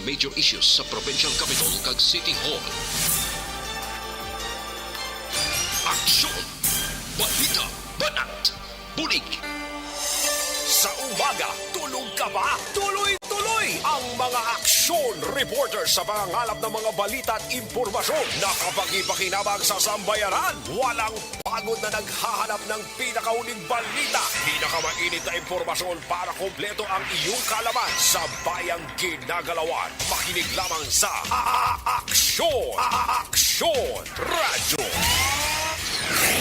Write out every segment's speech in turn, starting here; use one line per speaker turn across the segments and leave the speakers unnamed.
major issues sa Provincial Capitol kag City Hall. Aksyon! Balita! Banat! Bulig!
Sa umaga, tulog ka ba? Tuloy-tuloy ang mga aksyon reporter sa mga ngalap ng mga balita at impormasyon na kapag-ipakinabang sa sambayanan. Walang pagod na naghahanap ng pinakauling balita. Pinakamainit na impormasyon para kompleto ang iyong kalaman sa bayang ginagalawan. Makinig lamang sa Aksyon! Aksyon Radyo!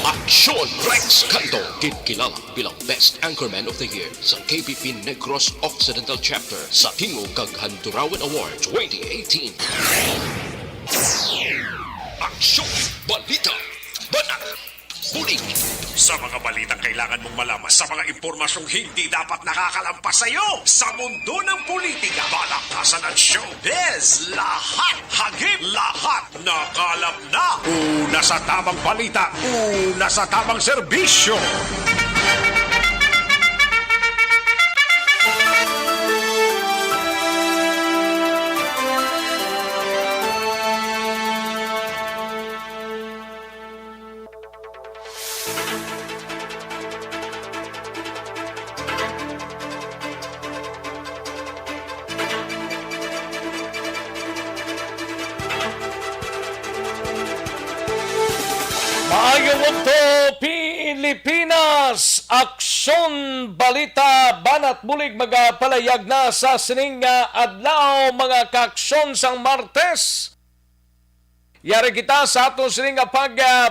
Aksyon! Rex Canto, kinilala bilang Best Anchorman of the Year sa KPP Negros Occidental Chapter sa Tingog kag Handurawan Award 2018. Aksyon! Balita! Banat! Bulig!
Sa mga balitang kailangan mong malaman, sa mga impormasyong hindi dapat nakakalampas sa iyo, sa mundo ng politika, balakasan at showbiz, lahat hagip, lahat nakalap na. Una sa tamang balita, una sa tamang serbisyo.
Maayong unto Pilipinas, aksyon balita banat bulig magapalayag na sa sining adlaw mga kaaksyon sang Martes. Yari kita sa ato sining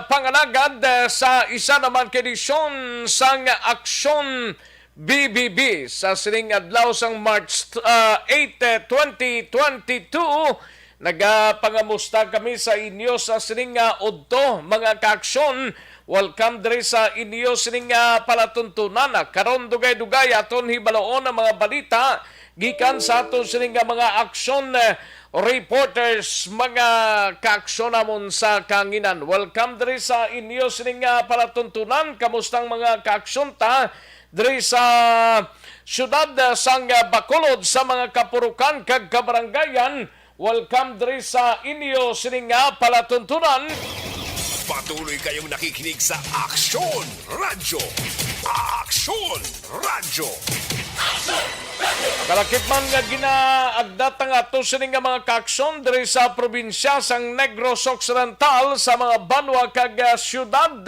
pangalagad sa isa naman kedisyon sang aksyon BBB sa sining adlaw sang March 8, 2022. Nagapangamusta kami sa inyo sa sining udto mga kaaksyon. Welcome diri sa inyo sining palatuntunan. Karon dugay-dugay aton hibaloon ang mga balita gikan sa aton sining mga aksyon reporters mga kaaksyon namon sa kanginan. Welcome diri sa inyo sining palatuntunan. Kamustang mga kaaksyon ta diri sa syudad sang Bacolod sa mga kapurukan kag kabarangayan. Welcome diri sa inyo sining palatuntunan.
Patuloy kayong nakikinig sa Aksyon Radyo. Aksyon Radyo.
Kalakip man nga ginaagdatang ato sining mga kaaksyon diri sa probinsya sang Negros Occidental sa mga banwa kag syudad.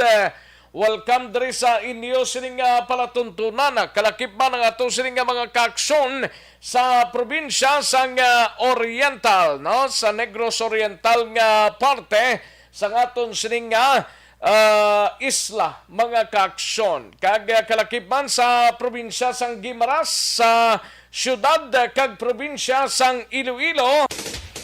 Welcome diri sa inyo sining palatuntunan. Kalakip man ang ato sining mga kaaksyon sa probinsya sang Oriental, no? Sa Negros Oriental nga parte sa aton sining isla mga kaaksyon. Kag kalakip man sa probinsya sang Guimaras, sa syudad kag probinsya sang Iloilo.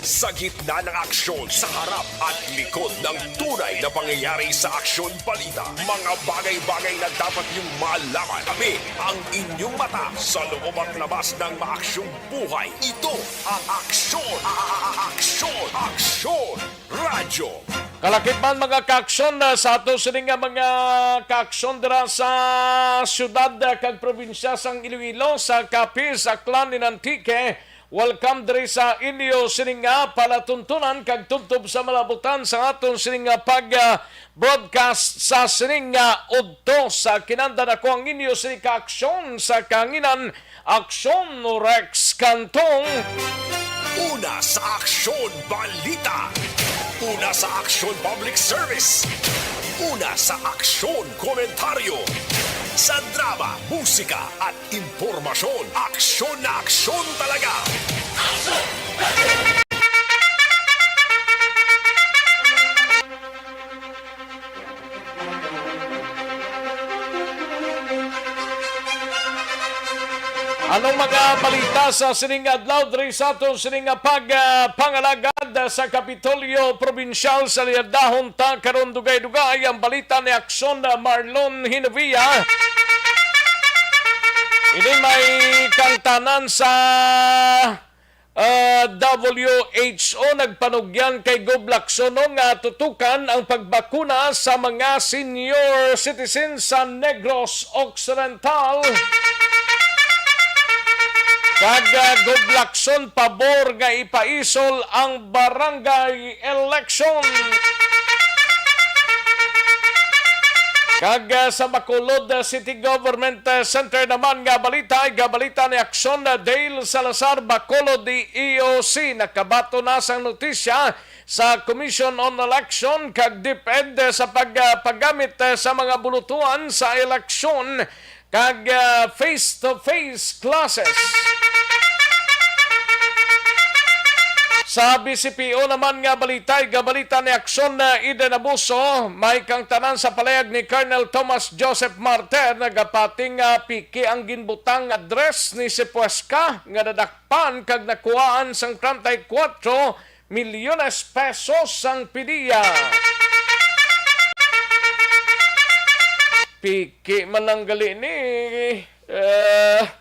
Sa gitna ng aksyon, sa harap at likod ng tunay na pangyayari sa aksyon balita, mga bagay-bagay na dapat niyong malaman. Kami ang inyong mata sa loob at labas ng maaksyong buhay. Ito ang Aksyon! Aksyon! Aksyon! Radyo!
Kalakip man mga kaaksyon sa ato sining mga kaaksyon dira sa syudad kag probinsya sang Iloilo, sa Capiz, Aklan, Antique. Welcome diri sa inyo sining palatuntunan kag tubtob sa malabutan sa aton sining broadcast sa sining udto sa kinanda nako ang inyo sining kaaksyon sa kanginan. Aksyon Rex Cantong.
Una sa Aksyon Balita. Una sa Aksyon Public Service. Una sa Aksyon Komentaryo. Sa drama, musika at impormasyon, aksyon na aksyon talaga!
Anong mga balita sa sining adlaw diri sa aton sining pangalagad sa Kapitolyo Provincial sa Liadahon ta karon dugay-dugay ang balita ni Aksyon Marlon Hinavia. Ini may kangtanan sa WHO nagpanugyan kay Gob Lacson nga tutukan ang pagbakuna sa mga senior citizens sa Negros Occidental. Kag Goblakson pabor nga ipaisol ang barangay election. Kag sa Bacolod City Government Center naman nga balita ni Aksyon Dale Salazar Bacolod di EOC nakabato na sang notisya sa Commission on Election kag DepEd sa paggamit sa mga bulutuan sa eleksyon kag face-to-face classes. Sa BCPO naman nga balita ni Aksyon na Eden Abuso, may kang tanan sa palayag ni Colonel Thomas Joseph Martir, nagapating piki ang ginbutang address ni Sepuesca, nga nadakpan kag nakuhaan sang 34 milyones pesos sang pidiya. Piki man lang gali ni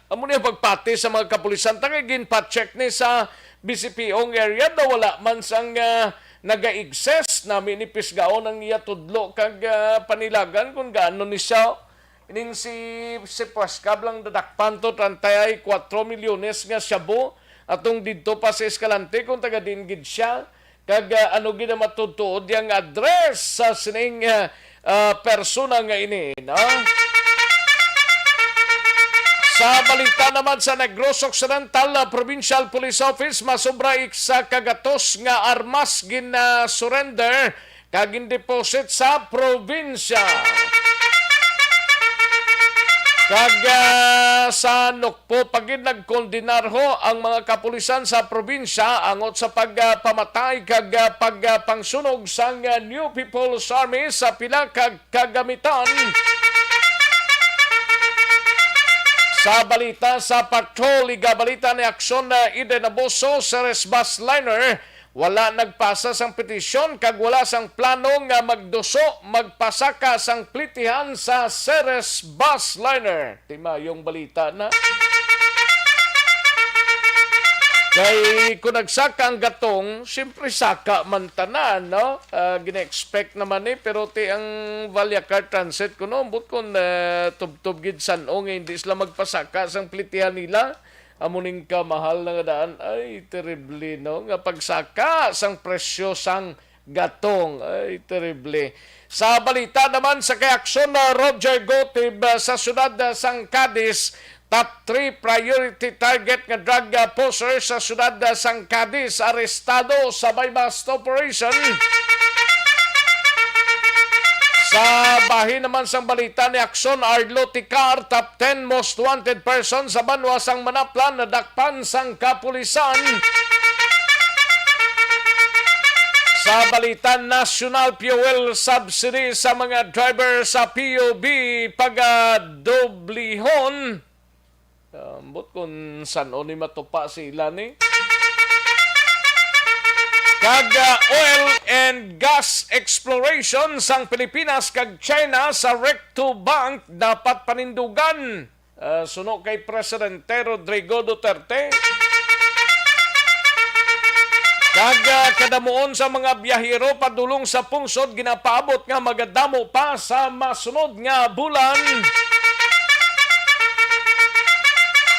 amo niya pagpati sa mga kapulisan tagay ginpa-check ni sa BCPO area daw wala man sang naga-excess na minipis gaon ang iya tudlo kag panilagan kung gaano ni siya ining si Pascab lang dadakpan to 34 milyones nga shabu atong didto pa sa Escalante kung taga dinggid siya kag ano gid matutuod yang address sa sining persona nga ini no? Sa balita naman sa Negros Occidental Provincial Police Office, masobra sa kagatos nga armas gina-surrender kag deposit sa probinsya. Kag sa Nukpo, pagid nagkondinarho ang mga kapulisan sa probinsya angot sa pagpamatay kag pagpangsunog sa New People's Army sa pila kag kagamitan. Sa balita sa patrol, balita ni Aksyon na Eden Abuso sa bus liner, wala nagpasa sang petisyon kag wala sang plano nga magpasaka sang plitihan sa Ceres bus liner. Tima yung balita na. Kay kung nagsaka ang gatong, siyempre saka man tanan, no? Gina-expect naman pero ti ang Valyacar Transit ko no, but kung tub-tub gid sanong hindi sila magpasaka sang plitihan nila, amuning ka mahal na nga daan, ay terrible, no? Nga pagsaka sang presyo sang gatong, ay terrible. Sa balita naman sa kay-aksyon na Roger Gotib sa syudad sang Cadiz, top 3 priority target nga drug poser sa syudad sang Cadiz arestado sa buy-bust operation. Sa bahin naman sang balita ni Aksyon Arlo Ticar, top 10 most wanted person sa banwa sang Manaplan na dakpan sang kapulisan. Sa balita national fuel subsidy sa mga driver sa PUB pagadoblihon. But kung saan ni matupa sila ni. Kag oil and gas exploration sang Pilipinas kag China sa Recto Bank dapat panindugan. Suno kay Presidente Rodrigo Duterte. Kag kadamuon sa mga biyahero padulong sa pungsod ginapaabot nga magadamo pa sa masunod nga bulan.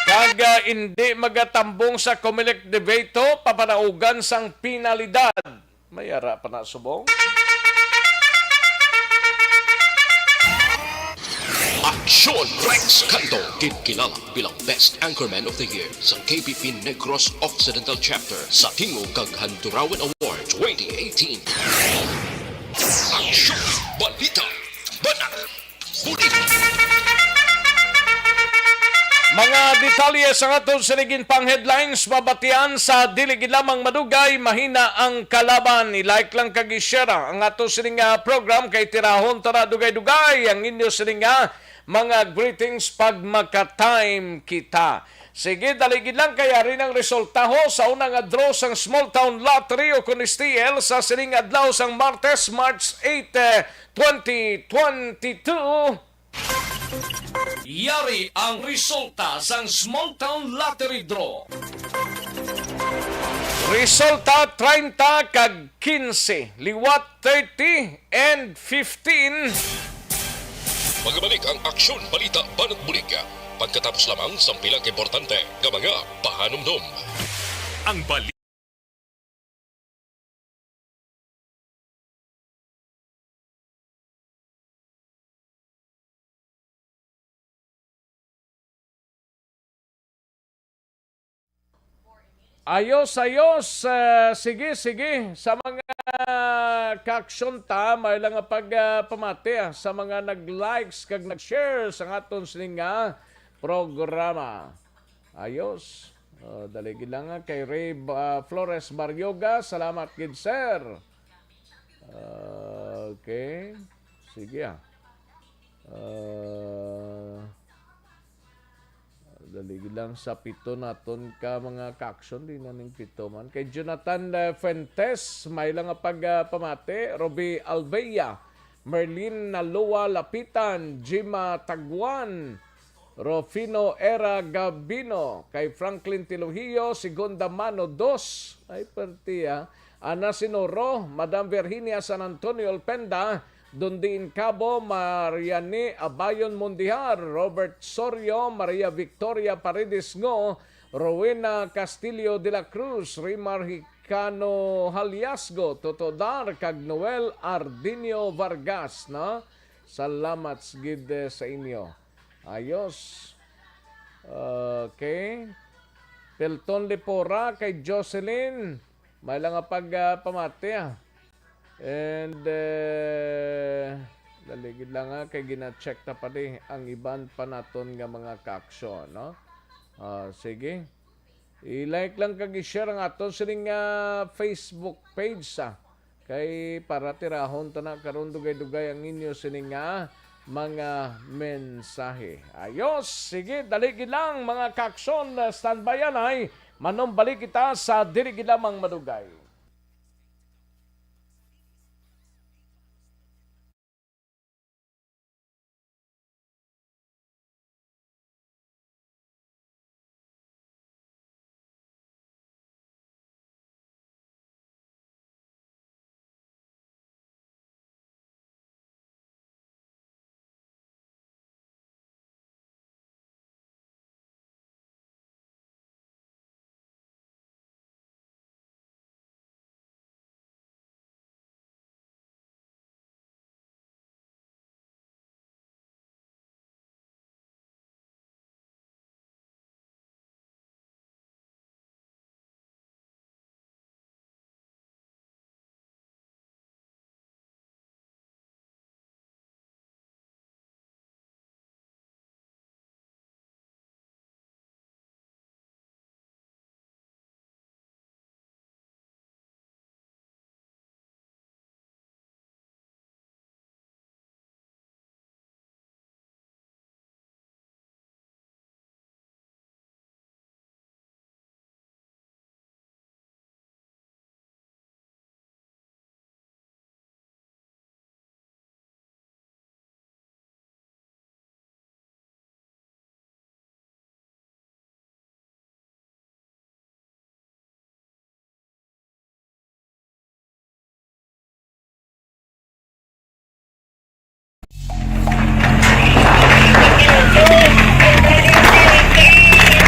Kag hindi magatambong sa Comelec debate papanaugan sang penalidad. Mayara pa na subong.
Aksyon Rex Canto, kilala bilang Best Anchorman of the Year sa KPP Negros Occidental Chapter sa Tingog kag Handurawan Award 2018. Aksyon Balita Banat Bulig.
Mga detalye sa atong sinigin pang headlines, mabatian sa diligid lamang madugay, mahina ang kalaban. I-like lang kag i-share ang atong sining program kay tirahon tara dugay-dugay ang inyo sining mga greetings pag maka-time kita. Sige, daligid lang kaya rin ang resulta ho sa unang draw sang Small Town Lottery o Kunistl sa sining adlaw sang Martes, March 8, 2022. Yari ang resulta sang Small Town Lottery Draw. Resulta 30 kag 15, liwat 30 and 15.
Magbalik ang Aksyon Balita Banat Bulig. pagkatapos lamang sa pilang importante nga mga pahanumdum.
Ang balita.
Ayos. Sige. Sa mga kaaksyon ta, may lang nga pagpamati sa mga nag-likes kag nag-share sa aton sining programa. Ayos. Daligi lang nga kay Ray Flores Baryoga. Salamat gid sir. Okay. Sige Daligi lang sa pito naton ka mga kaaksyon, di na ning pito man. Kay Jonathan Fuentes, may lang nga pagpamati. Roby Albeya, Merlin Nalua Lapitan, Jima Tagwan, Rofino Era Gabino, kay Franklin Tilujillo, Segunda Mano 2, ay partiya, Ana Sinoro, Madam Virginia San Antonio Alpenda, Dundin Cabo, Mariani Abayon Mundijar, Robert Sorio, Maria Victoria Paredes Ngo, Rowena Castillo de la Cruz, Rimar Hicano Haliasgo, Totodar, kag Noel Ardinio Vargas, no? Salamat gid sa inyo. Ayos. Okay. Pelton Lepora, kay Jocelyn, may lang nga pagpamati And daligid lang nga kay gina-check ta pa ang iban pa naton nga mga kaaksyon, no? Sige. I-like lang kag i-share ang aton sining Facebook page kay para tirahon ta na karon dugay-dugay ang inyo sining mga mensahe. Ayos, sige, daligid lang mga kaaksyon, standby yan ay manumbalik kita sa dirigid lamang madugay.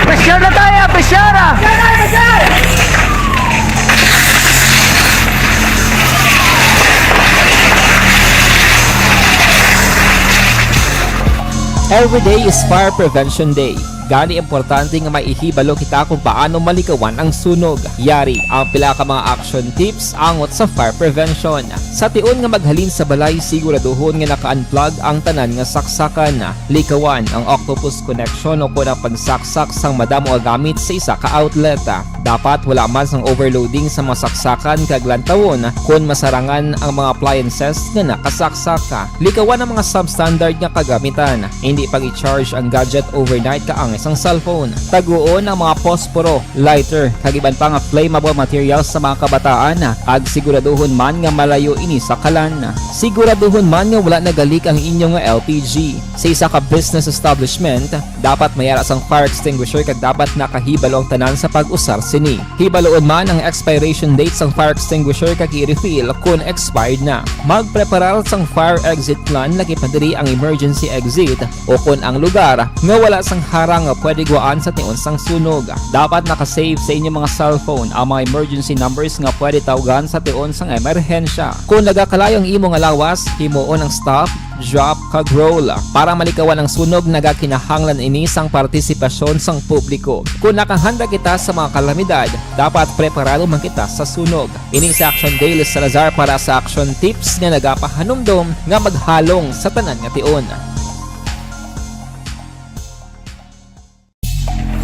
Pressure na tayo! Pressure! Every day is Fire Prevention Day. Gani importante nga maihibalo kita kung paano malikawan ang sunog. Yari ang pila ka mga action tips angot sa fire prevention. Sa tion nga maghalin sa balay, siguraduhon nga naka-unplug ang tanan nga saksakan. Likawan ang octopus connection o kung ang pagsaksak sang madamo gamit sa isa ka outlet. Dapat wala man sang overloading sa mga saksakan kag lantawon kung masarangan ang mga appliances nga nakasaksaka. Likawan ang mga substandard nga kagamitan. Hindi pag i-charge ang gadget overnight kaang ang isang cellphone. Taguon ang mga posporo, lighter, kag iban pa nga flammable materials sa mga kabataan ag siguraduhon man nga malayo ini sa kalan. Siguraduhon man nga wala nagalik ang inyong LPG. Sa isa ka business establishment, dapat mayara sang fire extinguisher kag dapat nakahibalo ang tanan sa pag-usar sini. Hibaloon man ang expiration date sang fire extinguisher kag i-refill kung expired na. Magpreparar sang fire exit plan lagi pa diri ang emergency exit o kung ang lugar nga wala sang harang nga pwede guaan sa tiun sang sunog. Dapat nakasave sa inyong mga cellphone ang mga emergency numbers nga pwede tawagan sa tiun sang emerhensya. Kung nagakalayo ang imong alawas, himuon ang stop, drop kag roll para malikawan ang sunog. Nagakinahanglan ini sang partisipasyon sang publiko. Kung nakahanda kita sa mga kalamidad, dapat preparado man kita sa sunog. Ini sa Action Daily Salazar para sa action tips nga nagapahanumdom nga maghalong sa tanan nga tion.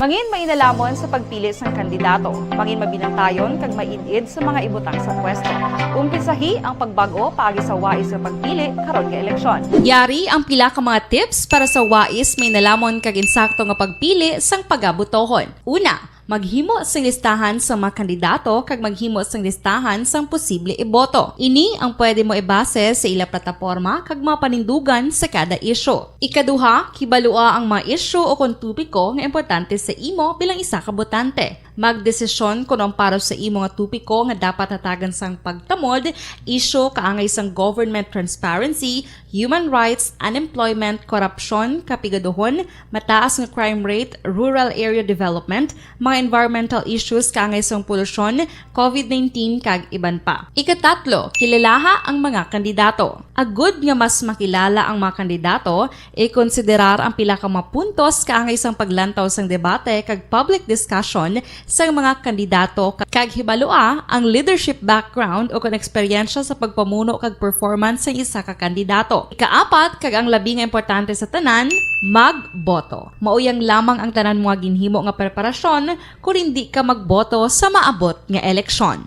Mangin mainalamon sa pagpili sang kandidato, mangin mabinantayon kag mainid sa mga ibutang sa pwesto. Umpisahi ang pagbago paagi sa wais sa pagpili karon nga eleksyon.
Yari ang pila ka mga tips para sa wais may nalamon kag insakto nga pagpili sang pagabutohon. Una, maghimo sang listahan sa mga kandidato kag maghimo sang listahan sang posible iboto. Ini ang pwede mo ibase sa ila plataporma kag mga panindugan sa kada isyu. Ikaduha, kibalua ang mga isyu o kung tupiko nga importante sa imo bilang isa ka botante. Magdesisyon kung ang para sa imo nga tupiko nga dapat hatagan sang pagtamod, isyu kaangay sang government transparency, human rights, unemployment, korupsyon, kapigaduhon, mataas nga crime rate, rural area development, mga environmental issues kaangay sang polusyon, COVID-19 kag iban pa. Ikatatlo, kilalaha ang mga kandidato. Agud nga mas makilala ang mga kandidato, i-konsiderar ang pila ka mga puntos kaangay sang paglantaw sang debate kag public discussion sa mga kandidato kag hibalua ang leadership background o kung eksperyensya sa pagpamuno kag performance sa isa ka kandidato. Ikaapat kag ang labi nga importante sa tanan, magboto. Mauyang lamang ang tanan mga ginhimo nga preparasyon kung hindi ka magboto sa maabot nga eleksyon.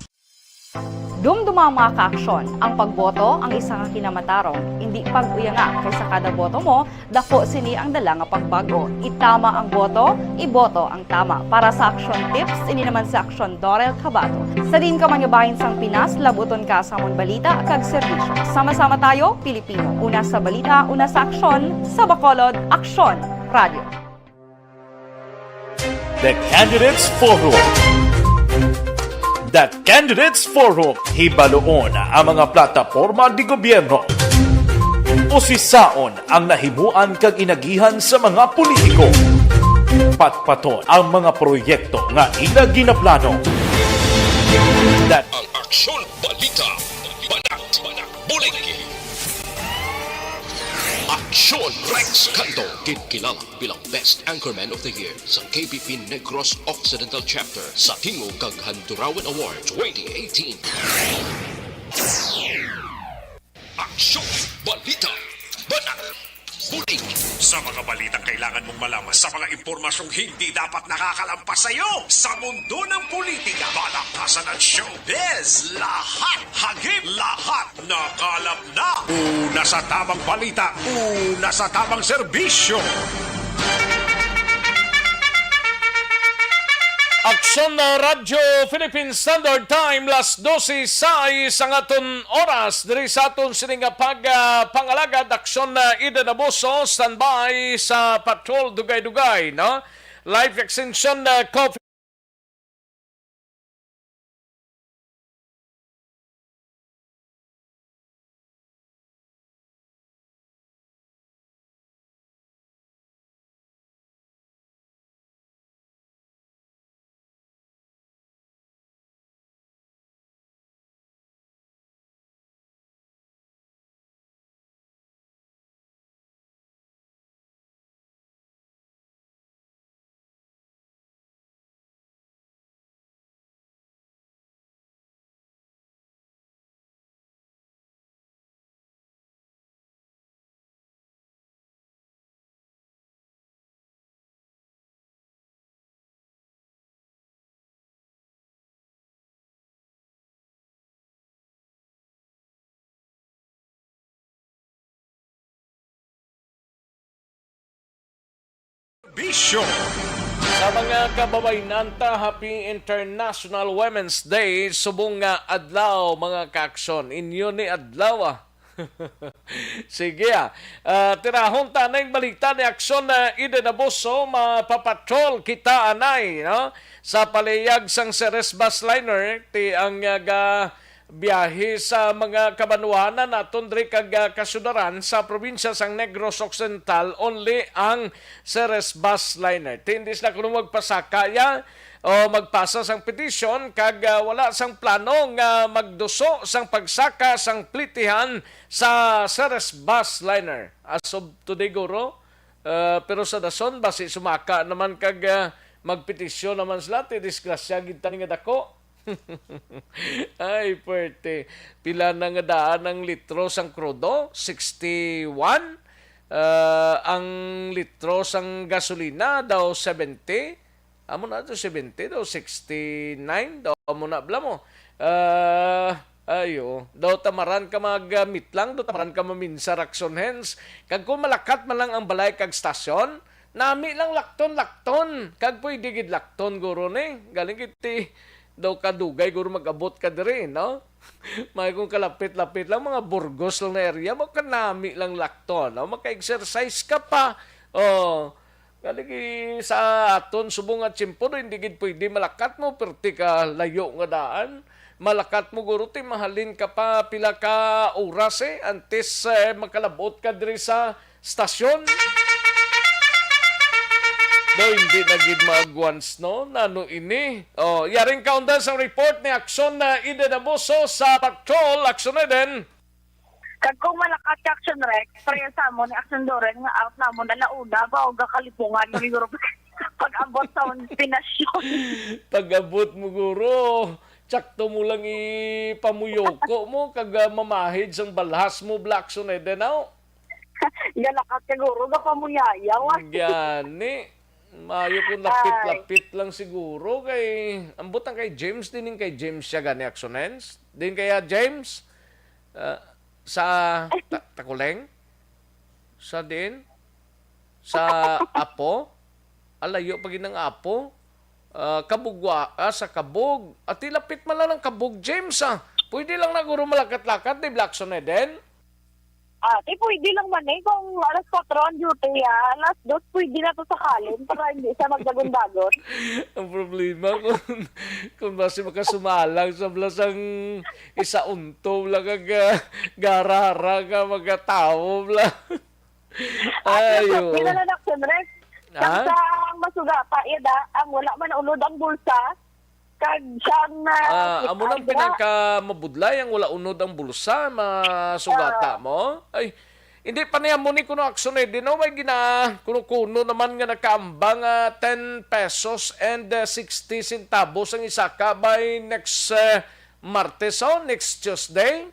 Dumduma ang mga kaaksyon, ang pagboto ang isa ka kinamatarong, hindi pag-uyanga kaysa kada boto mo, dako sini ang dala nga pagbago. Itama ang boto, iboto ang tama. Para sa action tips, ini naman sa action Dorel Cabato. Sa din ka manyabahin sang Pinas, labuton ka sa amon balita kag serbisyo. Sama-sama tayo, Pilipino. Una sa balita, una sa aksyon, sa Bacolod, Aksyon Radio.
The Candidates Forum. The Candidates Forum, hibaloon ang mga plataporma di gobyerno. Usisaon ang nahimuan kag inagihan sa mga politiko. Patpaton ang mga proyekto nga ila ginaplano.
Ang Aksyon Balita, Banak, Bulig. Aksyon Rex Canto, kilala bilang Best Anchorman of the Year sa KPP Negros Occidental Chapter sa Tingog kag Handurawan Award 2018. Aksyon Balita, Banak, Bulig.
Sa mga balitang kailangan mong malaman, sa mga impormasyong hindi dapat nakakalampas sa iyo, sa mundo ng politika, balakasan at showbiz, lahat hagip, lahat nakalap na. Una sa tamang balita, una sa tamang serbisyo.
Aksyon na Radyo Philippine Standard Time, las 12 sa aton oras. Diri sa aton sininga pangalagad, aksyon na Ida Naboso, standby sa patrol Dugay-Dugay. No? Life Extension Coffee.
serbisyo.
Sa mga kababaynanta, Happy International Women's Day, subong nga adlaw mga kaaksyon. Inyo ni adlaw Sige tirahon tanay balita ni aksyon na Eden Abuso, mapapatrol kita anay no? Sa paliyag sang Ceres Bus Liner, ti ang biyahe sa mga kabanuanan naton diri kag kasudaran sa probinsya sang Negros Occidental, only ang Ceres Bus Liner. Tindis na kuno magpasaka ya o magpasa sang petisyon kag wala sang plano nga magduso sang pagsaka sang plitihan sa Ceres Bus Liner. As of today guro, pero sa dason basi sumaka naman kag magpetisyon naman sila, ti disgrasya gid tani nga dako. Ay, pwerte. Pila na nga daan ang litro sang krudo? 61. Ang litro sang gasolina daw 70. Amo na ito 70 daw 69 daw amo na bla mo. Ayo, daw tamaran ka magamit lang, daw tamaran ka maminsa rakson hens. Kag kung malakat man lang ang balay kag stasyon, nami lang lakton. Kag pwede gid lakton guro ni. Galing kiti daw kadugay guro mag-abot ka diri, no? May kung kalapit-lapit lang mga Burgos lang na area, mo kanami lang lakton, no? Maka-exercise ka pa. Oh, galing sa aton subong at tsimpo, hindi gid pwede malakat mo perti ka layo nga daan. Malakat mo guro ti mahalin ka pa pila ka oras antes makalabot ka diri sa stasyon. Daw hindi na gid maagwans no nano ini. Oh, yaring kaundan sa report ni Aksyon na Eden Abuso sa patrol Aksyon Eden.
Kag kung malakat ka Action Rex, pareha sa mo ni Action Doren nga out na mo na launa ba o gakalipungan mo siguro pag-abot sa pinasyon.
Pag-abot mo guro, tsakto mo lang ipamuyoko mo kag mamahid sang balhas mo Black Action Eden now.
Galakat ka guro ga pamuyayaw.
Gani. Mayo kung lapit-lapit lang siguro kay ambot ang kay James din kay James siya gani Aksonens. Din kaya James sa Takuleng sa din sa Apo alayo pag ng Apo Kabugwa sa Kabug at ilapit man lang ng Kabug James pwede lang na guro malakat-lakat ni Blackson Eden.
Ate, pwede lang man kung alas 4 ang duty alas 2 pwede na to sa kalin para hindi siya magdagon-dagon.
Ang problema kung basi makasumalang sa blasang isaunto lang kag garara ka magkatao bla. Ayo.
At na Action Rex. Kang sa masugata, ang wala man ulod ang bulsa, kag siyang
amo nang pinaka mabudlay ang wala unod ang bulsa masugata mo. Ay, hindi pa niya mo ni kuno Aksyon din no may kuno naman nga nakaambang 10 pesos and 60 centavos ang isaka by next Martes next Tuesday.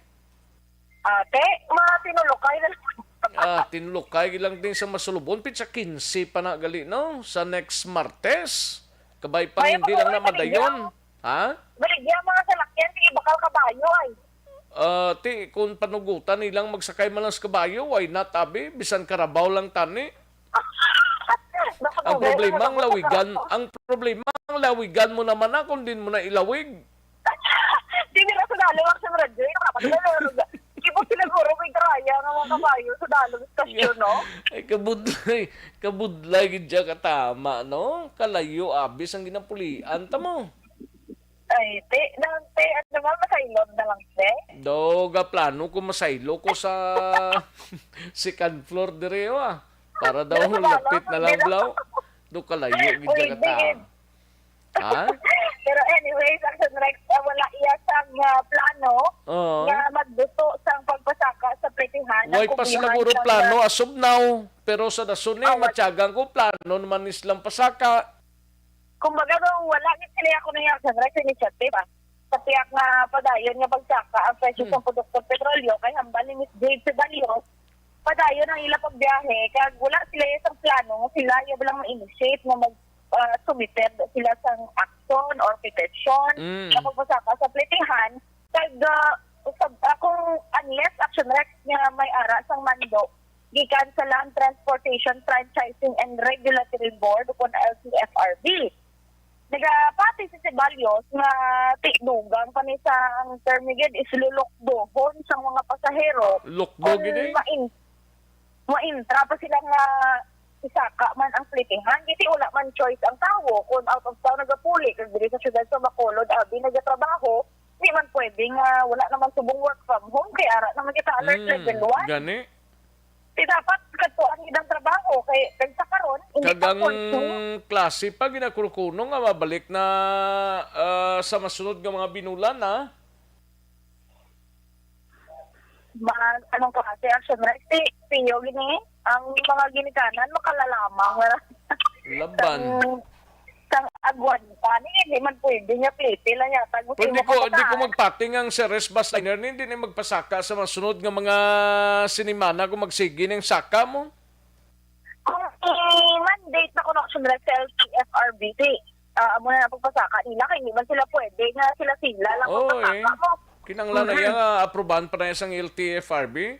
Ate, tinulokay na lang.
Tinulokay lang din sa masulubon pitsa 15 pa na gali no sa next Martes. Kabay pa hindi lang na madayon. Ha?
Baligyan mga salakyan, sige bakal kabayo ay.
Ti, kung panugutan nilang magsakay man lang sa kabayo, why not, abi? Bisan karabaw lang tani. Ang problema ang lawigan mo naman na kung din mo na ilawig.
Di nila sa dalawang sa radyo, kibot sila guro may karaya ng mga kabayo sa dalawang stasyon, no?
Ay, kabudlay gid ka tama, no? Kalayo, abis ang ginapulian, tamo.
Ay, at naman masailog na lang, te.
Doga plano ko masaylo ko sa second floor dire para daw lapit na lang blaw. Do kalayo gid ka ta. Ha?
Pero anyways, Action Rex, wala iya sang plano na magduto sang pagpasaka sa plitihan.
Why pa sila guro plano as of now, pero sa dason matyagang ko plano naman islang pasaka.
Kumbaga nung wala ni sila ako na Action Rex initiative kasi nga padayon nga pagsaka ang presyo sa produktong petrolyo kay hambal ni Miss Jade Sebalios padayon ang ila pagbiyahe kag wala sila isang plano sila yung lang ma-initiate na mag submitted sila sang action or petition na pagpasaka sa plitihan kag akong unless Action Rex nga may ara sang mando gikan gikan sa Land Transportation Franchising and Regulatory Board o kung LTFRB. Nagapati si Ceballos nga tikdugang pa ni sa ang termigid is lulukdohon sa mga pasahero.
Lukdog ini?
Maintra pa sila nga isaka man ang flitingan. Kasi wala man choice ang tao. Kung out of town nagapuli, kung diri sa syudad sa Bacolod, abi nagatrabaho, hindi man pwedeng wala naman subong work from home. Kaya ara naman kita alert level 1.
Gani?
Di dapat katuan idang trabaho. Kaya sa karon hindi pa
Kagang
konsum.
klase pa ginakulkuno nga mabalik na sa masunod nga mga binulan na.
Anong klase action right? Piyo gini, ang mga ginikanan makalalamang.
Laban.
Sang agwan pa ni, hindi man pwede niya plete lang yata. Gusto
Pero
mo
di ko
kapataan.
magpating ang si Res Basliner, hindi na magpasaka sa masunod nga mga sinimana kung magsigi ng saka mo.
Kung i-mandate na connection rest sa LTFRBT, amo na pagpasaka nila, kaya hindi man sila pwede nga sila lang magpasaka mo.
Kinanglan na yung aprobahan pa na isang LTFRB.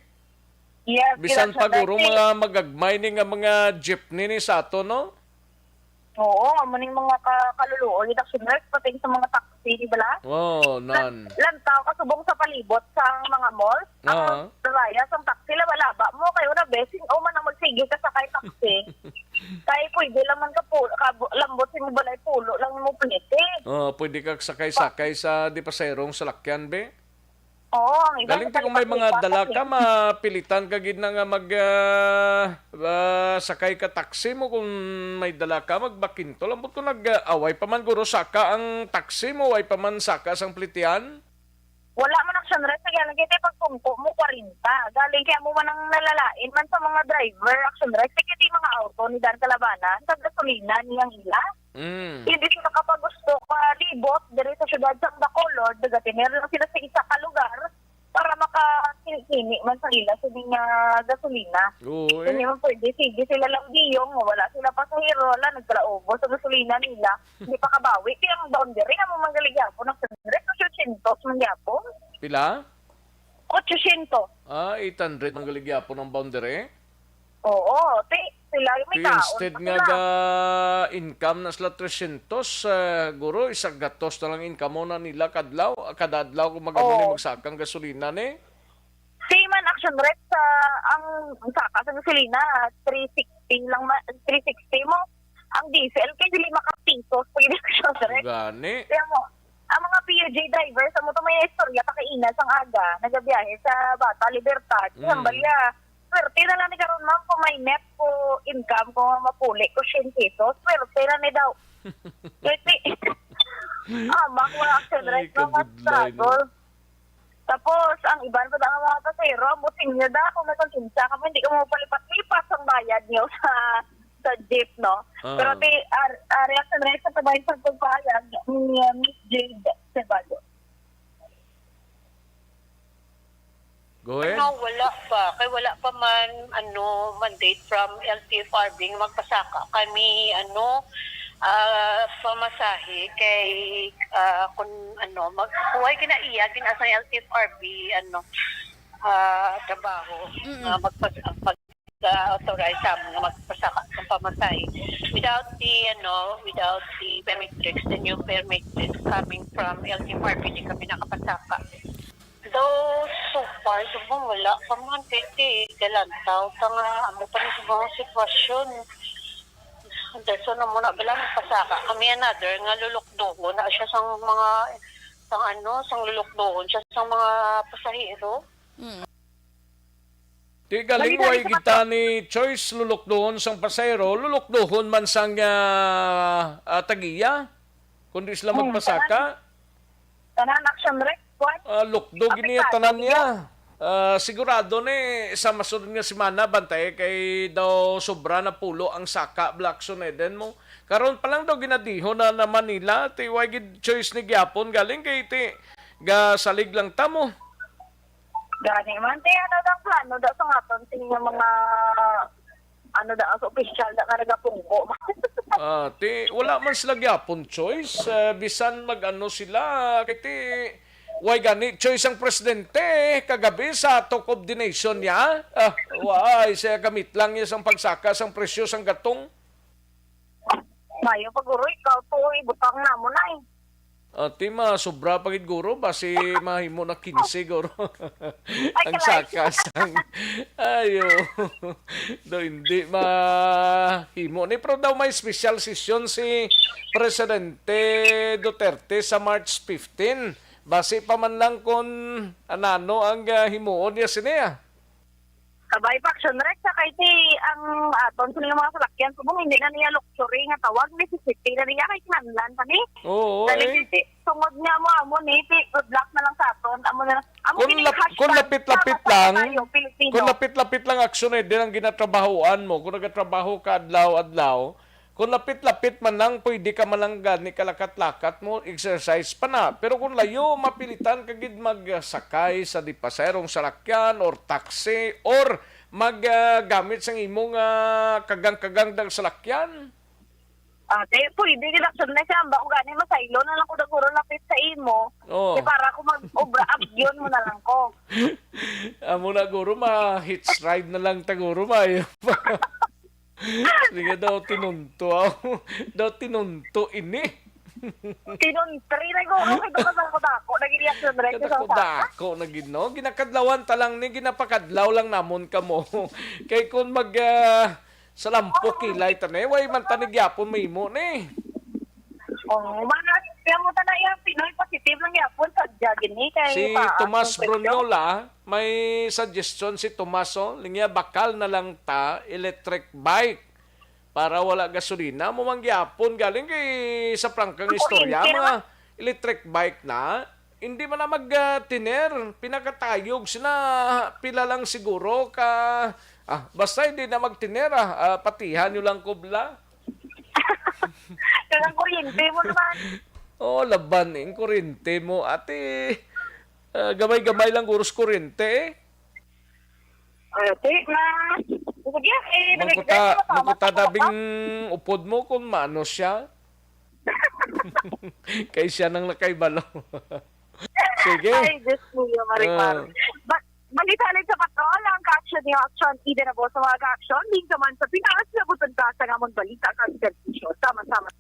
Yes,
Bisan
connection
paguro
rest,
mga magagmay ni nga mga jeepney ni Sato, no?
oo, amo ning mga kaluluo, yung connection rest, pati sa mga taxi, di ba la?
Oh, nan.
Lantaw kasubong sa palibot sa mga mall. Ang raya sa taxi laba mo kayo na besing o man ang magsige ka sa kay taxi. Kaya pwede laman ka po lambot si mo balay pulo lang mo piniti.
Oh, pwede ka sakay-sakay sa di paserong salakyan, be?
Oo, ang iba
Galing ti kung may mga dala ka, mapilitan ka gid na nga sakay ka taxi mo. Kung may dala ka, magbakinto. Lambot ko nag-away pa man guro saka ang taxi mo, way pa man saka sang plitian.
Wala man ang sunrise na galing kaya pagpumpo mo 40. Galing kaya mo man ang nalalain man sa mga driver action rest. Kaya mga auto ni Dan Calabanan sa gasolina niyang ila. Hindi sila kapag gusto libot diri sa syudad sa Bacolod, dagatiner lang sila sa isa ka lugar para makakini man sa ila sa nga gasolina.
Oo,
Hindi man pwede, sige sila lang diyong, wala sila pasahero, wala, nagkalaubos sa gasolina nila, hindi pa kabawi. Kaya ang boundary nga mo manggaligyapo ng sunres, 800 mangyapon.
Pila?
800.
800 ang galigyapo ng boundary.
Oo, sila yung may
Kaya
taon.
instead nga ga income na sila 300, guro, isang gatos na lang income mo na nila kada adlaw kung magano magsakang gasolina ni.
Same man action rate sa ang saka sa gasolina, 360 lang 360 mo. Ang diesel kay dili makapisos pag action rate.
Gani.
Kaya mo, ang mga PUJ drivers sa mo to may istorya pakainas ang aga, nagabiyahe sa Bata Libertad, ang balya. Swerte na lang ni karon ma'am kung may net ko income ko mapuli ko 100 pesos. Swerte na ni daw. Swerte. Mak wala action rate no struggle. Tapos, ang iban pa ang mga pasero, buting niya da, kung nagkonsinsa ka mo, hindi ka mo palipat-lipat ang bayad niyo sa jeep, no? Pero reaction rate sa tabayin sa pagbayad ni Miss Jade Ceballos.
Go ahead.
Wala pa. Kaya wala pa man, mandate from LTFRB magpasaka. Kami, pamasahe kay kung huwag kinaiya ginasa ng LTFRB trabaho mag-authorize sa mga magpasaka ng pamasahe without the permitrix, the new permitrix coming from LTFRB, di kami nakapasaka. Though so far wala pa man kay galantaw tanga amo pa ni sa mga sitwasyon. So na muna bilang pasaka kami another nga lulukdohon na siya sang mga sang lulukdohon siya sang mga pasahero.
Di galing way kita ni Choice lulukdohon sang pasahero, lulukdohon man sang tagiya. Kundi sila magpasaka.
Tanan action rate,
Lukdog niya tanan niya. Sigurado ni sa masunod nga semana bantay kay daw sobra na pulo ang saka Blackson Eden mo. Karon pa lang daw ginadiho na Manila ti way gid choice ni gyapon galing kay ti ga salig lang tamo.
Gani man ti ang plano da sa aton sing mga sa official da nga nagapungko.
Ti wala man sila gyapon choice bisan magano sila kay ti Why gani choice ang presidente kagabi sa talk of the nation niya. Why siya gamit lang niya sang pagsaka sang presyo sang gatong.
Mayo paguro ikaw to ibutang na mo na eh.
Tima, sobra pagid guro basi mahimo na 15 guro. Ang
kalay.
saka sang ayo. Do hindi mahimo ni pero daw may special session si Presidente Duterte sa March 15. Basi pa man lang kung anano ang himuon niya siya.
Kabay pa action rek sa kay ti ang aton sa mga salakyan subong hindi na niya luxury nga tawag necessity na niya kay kinahanglan pa ni.
Oo.
Dali ti tungod niya mo amo ni ti good luck na lang sa aton amo na amo
Kung lapit-lapit lang,
Pilipino.
kung lapit-lapit lang aksyon din ang ginatrabahoan mo, kung nagatrabaho ka adlaw-adlaw, kung lapit-lapit man lang, pwede ka man lang gani kalakat-lakat mo, exercise pa na. Pero kung layo, mapilitan kagid magsakay sa di paserong salakyan or taxi or maggamit sang imong kagang-kagang dag salakyan.
Ate, pwede gid action na siya ba gani masaylo na lang ko daguro lapit sa imo.
Oh.
Para ko mag-obra abyon mo na lang ko.
Amo na guro ma-hitch ride na lang taguro mayo. Sige daw tinunto ako. Daw tinunto ini.
Tinuntri na ko okay to sa ko naging action rek sa
Kadako na gino. Ginakadlawan talang ni ginapakadlaw lang namon kamo. Kay kun mag sa lampo kilay tanay way man tanig yapon mahimo ni.
Mana kaya mo ta na yung Pinoy positive lang yapon sa jagin ni kay
Si Tomas Brunyola, may suggestion si Tomaso, linya bakal na lang ta electric bike para wala gasolina mo mangyapon galing kay sa prangkang istorya mga electric bike na hindi man na magtiner pinakatayog sina pila lang siguro ka basta hindi na magtiner patihan nyo lang kubla.
Kaya kuryente mo naman.
Laban yung kuryente mo. Ate, gamay-gamay lang guros kuryente.
Ate, na... Sige,
Magkuta dabing upod mo kung maano siya. Kay siya nang nakaibalo. Sige.
Ay, Diyos mo yung Maripar. Balita lang sa patrol, ang ka-action ni action, ide na po sa mga ka-action, link naman sa Pinas, nabutan ka sa namang balita ka sa sama-sama.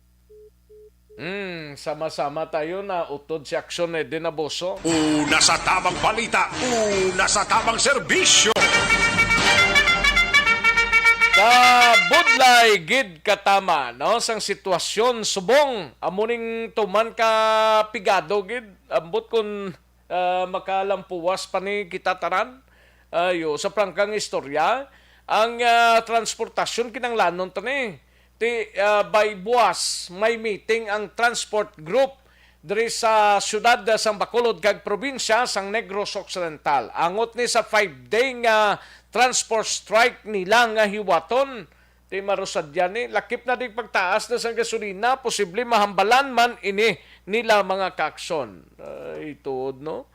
Sama-sama tayo na utod si aksyon din na boso.
Una sa tamang balita, una sa tamang serbisyo.
Budlay gid katama no sang sitwasyon subong amuning tuman ka pigado gid ambot kun makalampuwas pa ni kita taran sa prangkang istorya ang transportasyon kinanglanon tani ti by buwas may meeting ang transport group diri sa syudad sang Bacolod kag probinsya sang Negros Occidental angot ni sa 5-day nga transport strike nila nga hiwaton ti marusadyan ni lakip na dig pagtaas na sang gasolina posible mahambalan man ini nila mga kakson ituod no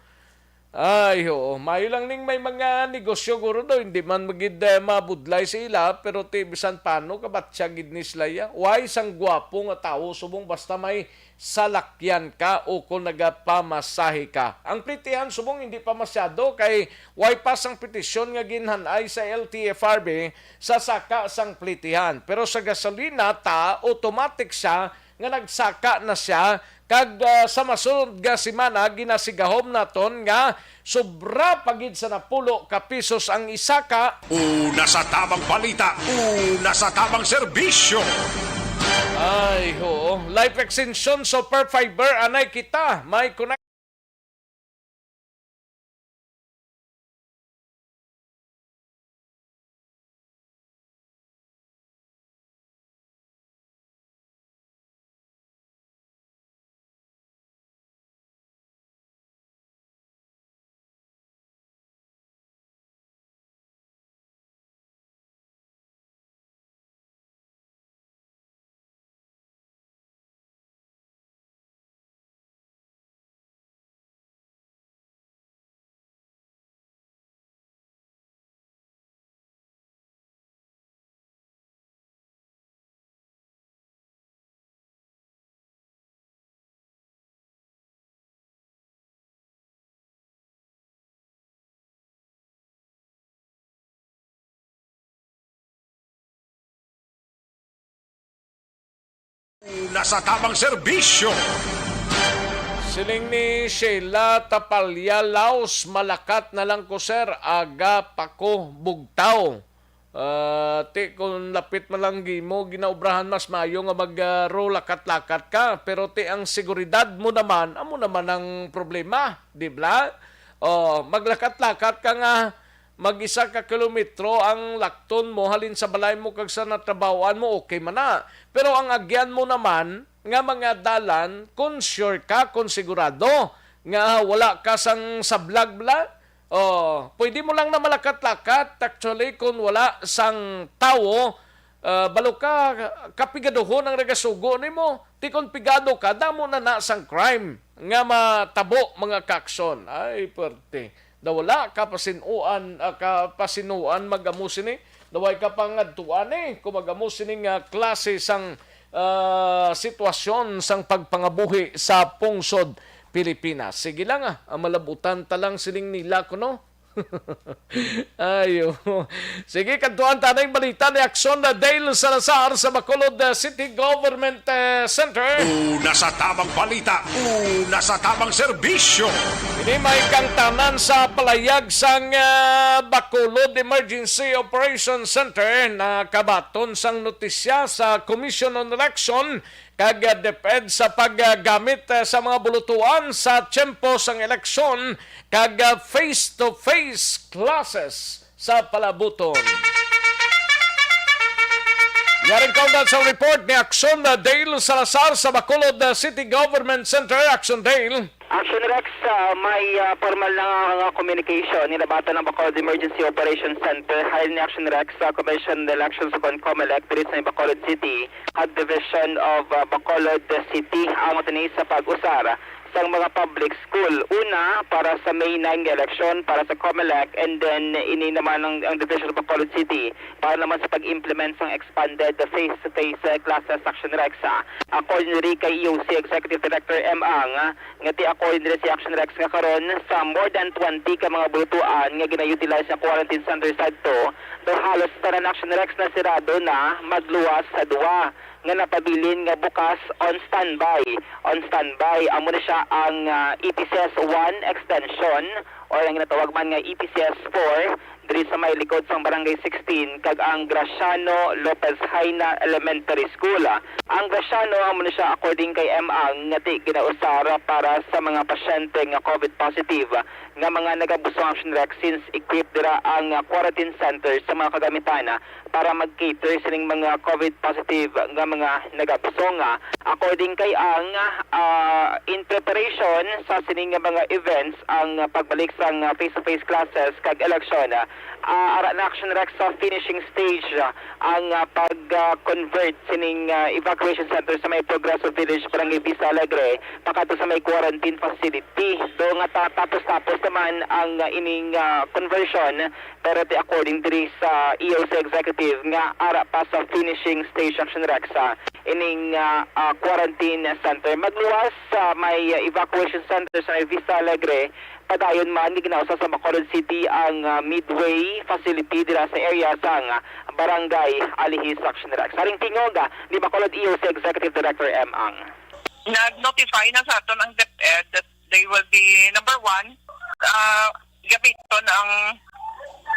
ay oo mayo lang ning may mga negosyo guro do hindi man magid mabudlay sila pero ti bisan paano kabatya gid ni sila why sang gwapo nga tawo subong basta may salakyan ka o kung nagapamasahe ka. Ang plitihan subong hindi pa masyado kay way pas ang petisyon nga ginhanay sa LTFRB sa saka sang plitihan. Pero sa gasolina automatic siya nga nagsaka na siya kag sa masunod nga semana ginasigahom naton nga sobra pagid sa napulo ka pisos ang isaka.
Una sa tamang balita, una sa tamang serbisyo.
Ay, oo. Life extension super fiber anay kita. May connect
Nasa tamang serbisyo.
Siling ni Sheila Tapalya Laos, malakat na lang ko sir, aga pa ko bugtaw. Ti kung lapit man lang mo, ginaubrahan mas mayo nga mag-roll lakat-lakat ka. Pero ti ang seguridad mo naman, amo naman ang problema, di ba? Maglakat-lakat ka nga, mag-isa ka kilometro ang lakton mo, halin sa balay mo kag sa natrabawan mo, okay man na. Pero ang agyan mo naman, nga mga dalan, kung sure ka, kung sigurado, nga wala ka sang sablag-bla, pwede mo lang na malakat-lakat. Actually, kung wala sang tao, balo ka, kapigadohon ang regasugo ni mo. Ti kung pigado ka, damo na sang crime, nga matabo mga kakson. Ay, perte. Wala kapasinuan mag-amusin eh. Daway ka pangadtuan eh. Kung mag-amusin nga klase sang sitwasyon sang pagpangabuhi sa pungsod Pilipinas. Sige lang ang malabutan talang siling nila ko no. Ayo. Sige, kantuan tanay balita ni Action na Dale Salazar sa Bacolod City Government Center.
Una sa tamang balita. Una sa tamang serbisyo.
Ini may kangtanan sa palayag sang Bacolod Emergency Operations Center na kabaton sang notisya sa Commission on Election kag DepEd sa paggamit sa mga bulutuan sa tiyempo sang eleksyon kag face-to-face classes sa palabuton. Yaring kaundan sa report ni Action Dale Salazar sa Bacolod City Government Center. Action Dale.
Action Rex, may formal na communication nilabatan ng Bacolod Emergency Operations Center. Halin ni Action Rex, Commission Elections upon COMELEC, dito sa Bacolod City, at Division of Bacolod City, ang matinay sa pag-usara sa mga public school. Una, para sa May 9 election, para sa COMELEC, and then ini naman ang Division of Bacolod City, para naman sa pag-implement ng expanded face-to-face classes. Action Rex. According kay EOC Executive Director M. Ang, ngati according si Action Rex nga karon sa more than 20 ka mga bulutuan nga gina-utilize na quarantine center sa ito, halos tanan Action Rex na sirado na magluwas sa duwa nga napabilin nga bukas on standby. On standby, amo na siya ang EPCS 1 extension or ang ginatawag man nga EPCS 4 diri sa may likod sa Barangay 16 kag ang Graciano Lopez Haina Elementary School. Ang Graciano amo na siya according kay M. Ang ngati ginausara para sa mga pasyente nga COVID positive nga mga nagabusong Action Rex since equipped dira ang quarantine center sa mga kagamitan para mag-cater sining mga COVID positive nga mga nagabusong. According kay Ang, in preparation sa sining mga events ang pagbalik sa face-to-face classes kag election, ara na Action Rex sa finishing stage ang pag-convert sining evacuation center sa may Progreso Village, Barangay Vista Alegre, pakato sa may quarantine facility. Do nga tapos naman ang ining conversion, pero according diri sa EOC Executive nga ara pa sa finishing stage Action Rex ining quarantine center. Magluwas sa may evacuation center sa may Vista Alegre, padayon man ni ginausa sa Bacolod City ang Midway facility dira sa area sang Barangay Alihis Action Rex. Haring tingog ni Bacolod EOC Executive Director M. Ang.
Nag-notify na sa aton ang DepEd that they will be, number one, gamiton ang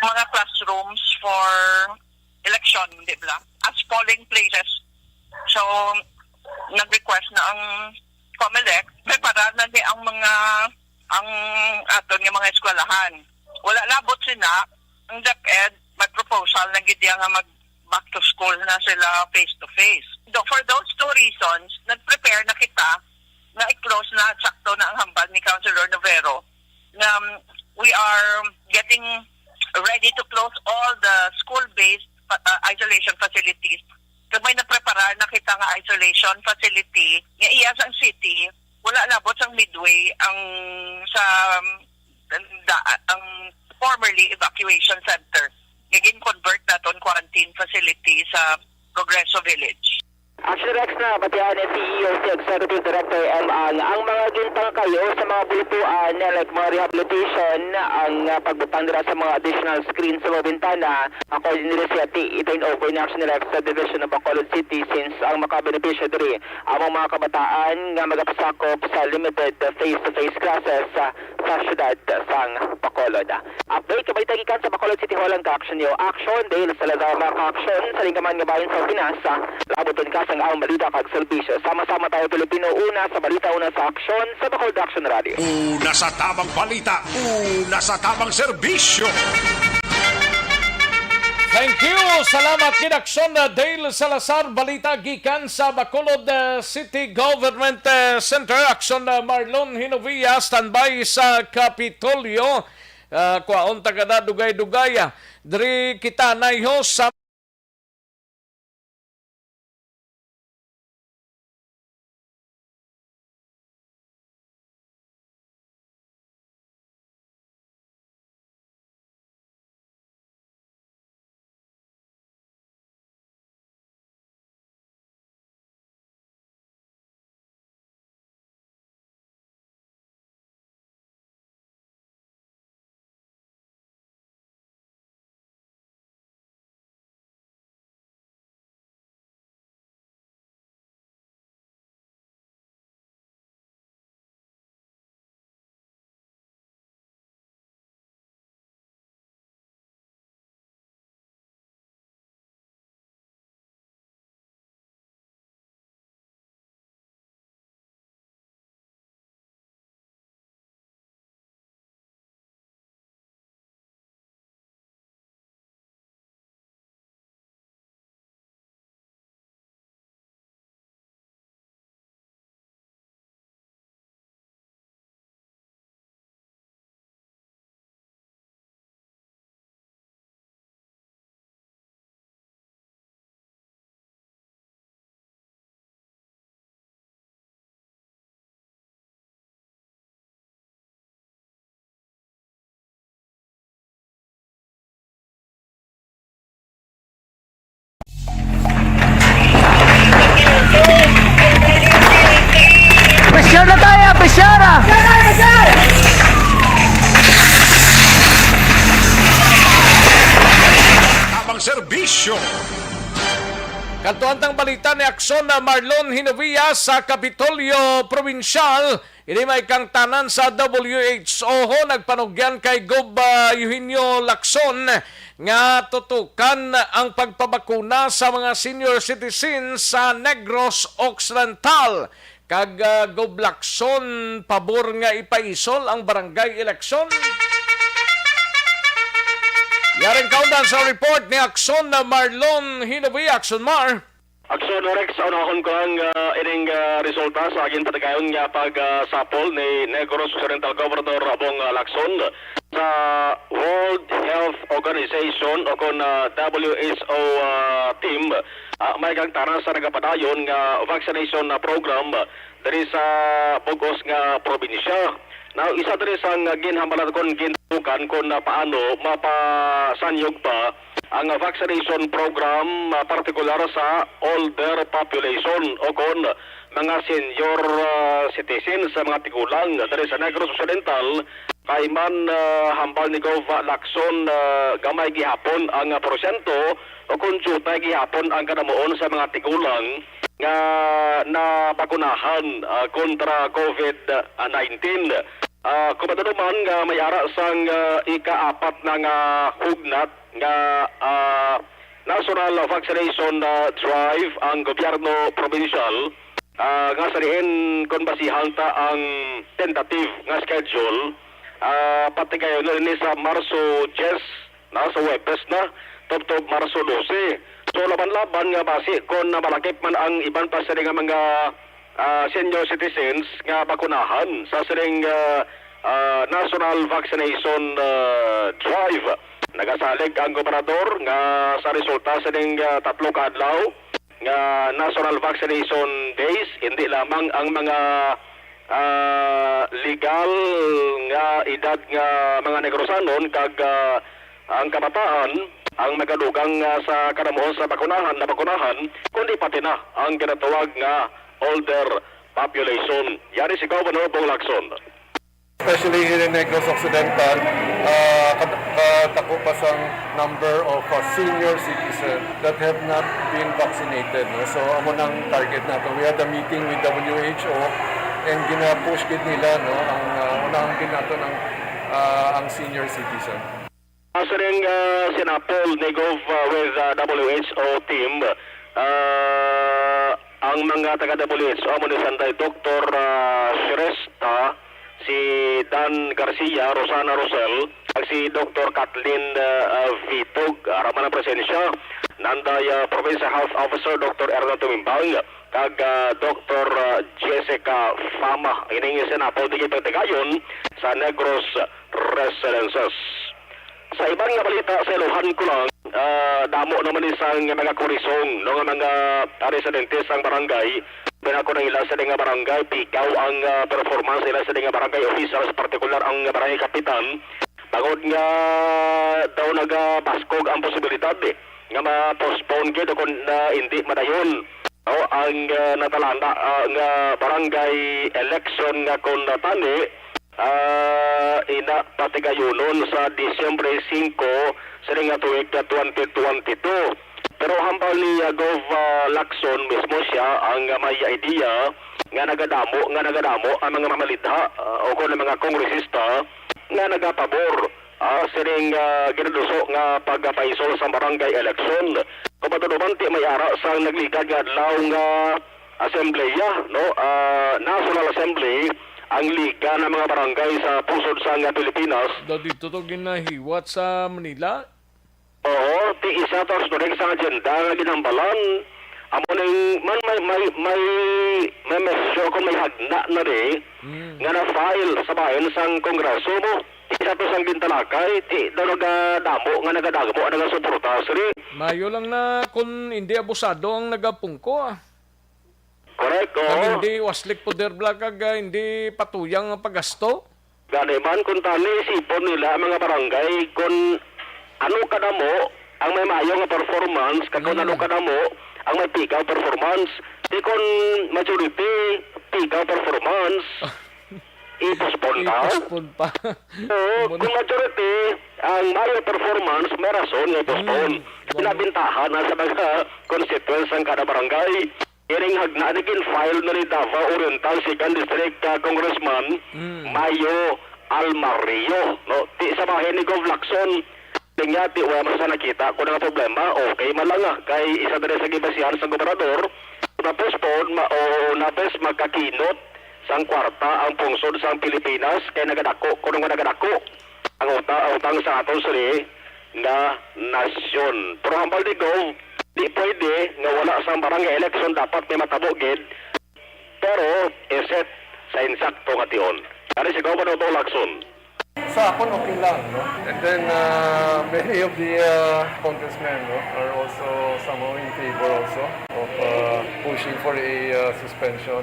mga classrooms for election, di ba? As polling places. So, nag-request na ang COMELEC, prepara na di ang mga aton ng mga eskwelahan. Wala labot sila, ang DepEd may proposal na gidya nga mag back to school na sila face-to-face. For those two reasons, nag-prepare na kita na i-close na sakto na ang hambal ni Councilor Novero na we are getting ready to close all the school-based isolation facilities. Kung may naprepara na kita nga isolation facility nga iya sa city, wala labot sa Midway ang sa ang formerly evacuation center. Naging convert naton quarantine facility sa Progreso Village.
Action Rex na batihan ni CEO si Executive Director ang mga gintang kayo sa mga bulutuan like mga rehabilitation, ang pagbutang nila sa mga additional screens sa mga bintana, according nila siya itain over ni Action Rex sa Division of Bacolod City since ang makabeneficiary ang mga kabataan nga magapasakop sa limited face-to-face classes sa syudad sang Bacolod. Update kabay tagikan sa Bacolod City Hall ang ka-action niyo. Action dahil sa lazar na ka-action sa lingkaman nga bayan sa Pinas, labuton ka sang ang balita kag serbisyo. Sama-sama tayo Pilipino, una sa balita, una sa aksyon sa Bacolod Action Radio.
Una sa tamang balita, una sa tamang serbisyo.
Thank you. Salamat kinaksyon na Dale Salazar, balita gikan sa Bacolod City Government Center. Aksyon na Marlon Hinovia, standby sa Kapitolyo. Kuwaon tagada dugay-dugaya. Diri kita nayho sa
Tamang serbisyo.
Kantuantang balita ni Aksyon na Marlon Hinovia sa Kapitolyo Provincial. Ini may kang tanan sa WHO nagpanugyan kay Gob Eugenio Lacson nga tutukan ang pagpabakuna sa mga senior citizens sa Negros Occidental. Kag Gob Lacson pabor nga ipaisol ang barangay eleksyon. Yaring kaundan sa report ni Aksyon na Marlon Hinovia. Aksyon Mar.
Action Rex, unahon ko ang ining resulta sa aking patagayon nga pag-sapol ni Negros Occidental Governor Abong Lacson sa World Health Organization o kon WHO team. May kang tanan sa nagapadayon nga vaccination program dari sa Bugos nga probinsya. Now, isa diri sa ginhambalan kon gintukan kon paano mapasanyog pa ang vaccination program partikular sa older population o kon mga senior citizens sa mga tigulang diri sa Negros Occidental kay man hambal ni Gov Lacson gamay gihapon ang porsyento o kun jutay gihapon ang kanamuon sa mga tigulang nga nabakunahan kontra COVID-19. Kumadaduman nga may ara sang ika-4 na nga hugnat nga National Vaccination Drive ang gobyerno provincial nga sariin kung basihan ta ang tentative nga schedule pati kayo na sa Marso 10 na sa Webes na tubtob Marso 12. So laban-laban nga basi kung malakip man ang iban pa sa nga mga senior citizens nga bakunahan sa siring National Vaccination Drive. Nagasalig ang gobernador nga sa resulta sa ning 3 kaadlaw nga National Vaccination Days, hindi lamang ang mga legal nga edad nga mga Negrosanon kag ang kabataan ang magadugang sa kanamuhon sa bakunahan, kundi pati na ang kinatawag nga older population. Yari si Governor Bong Lacson.
Especially here in Negros Occidental, katakupas ang number of senior citizens that have not been vaccinated. No? So, amo nang target nato. We had a meeting with WHO and gina-push gid nila no, ang unahang din nato ng ang senior citizen.
Sa ring sinapol ni Gov with WHO team, ang mga taga-WHO amo ni Sanday Dr. Shrestha, si Dan Garcia, Rosana Rosel, at si Dr. Kathleen Vitog, araman ang presensya, nanday Provincial Health Officer Dr. Erna Tumimbang, kag Dr. Jessica Fama, ining sinapol di pagtagayon sa Negros Residences. Sa ibang nga balita sa Ilohan ko lang, damo naman isang mga kurisong ng mga residentes ang barangay. Pinako ng ilan sa nga barangay, pikaw ang performance ila sa nga barangay officials, partikular ang barangay kapitan. Bagod nga daw nagabaskog ang posibilidad nga ma-postpone kito kung hindi madayon. Ang natalanda nga barangay election nga kung natani, ina patigayunon sa Disyembre 5 sa nga tuig na 2022. Pero hambal ni Gov Lacson mismo siya ang may idea nga nagadamo ang mga mamalidha o kung mga kongresista nga nagapabor siring ginaduso nga pagpaisol sa barangay election. Kung patuduman ti may ara sa nagligad nga adlaw nga assembleya, no? National Assembly, ang liga ng mga barangay sa pusod sa Pilipinas.
Dito to ginahiwat sa Manila.
Oo, ti isa to sa agenda nga ginambalan. Amo ning may mesyo kung may hagna na rin nga na-file sa bayan sang Kongreso mo. Isa to sang gintalakay, ti daw nagadamo nga nagadagamo ang nagasuporta siri.
Mayo lang na kung hindi abusado ang nagapungko.
Correct,
Kung
oo.
hindi waslik poder kag hindi patuyang ang paggasto.
Gani man kung tani isipon nila mga barangay kung ano kada mo ang may mayo nga performance kag kung ano kada mo ang may pikaw performance. Di kung majority pikaw performance ipospon pa.
Ipospon pa.
Oo, kung majority ang mayo performance may rason nga ipospon. Pinabintahan na sa mga constituents ang kada barangay. Iring hagna naging file na ni Davao Oriental 2nd District Congressman Mayo Almario. No? Ti sa bahay ni Gov Lacson, tingya ti wala sa nakita kung nga problema, okay man lang kay isa na rin sa gibasihan sa gobernador, tapos po, napes magkakinot sang kwarta ang pungsod sang Pilipinas kay nagadako, kung nga nagadako ang utang sa atong suri na nasyon. Pero hambal ni Gov, di pwede nga wala sa barangay election dapat may matabugid pero iset sa insakto nga tion. Kani si Governor Bong Lacson.
Sa akin, okay lang, no? And then, many of the congressmen no, are also somehow in favor also of pushing for a suspension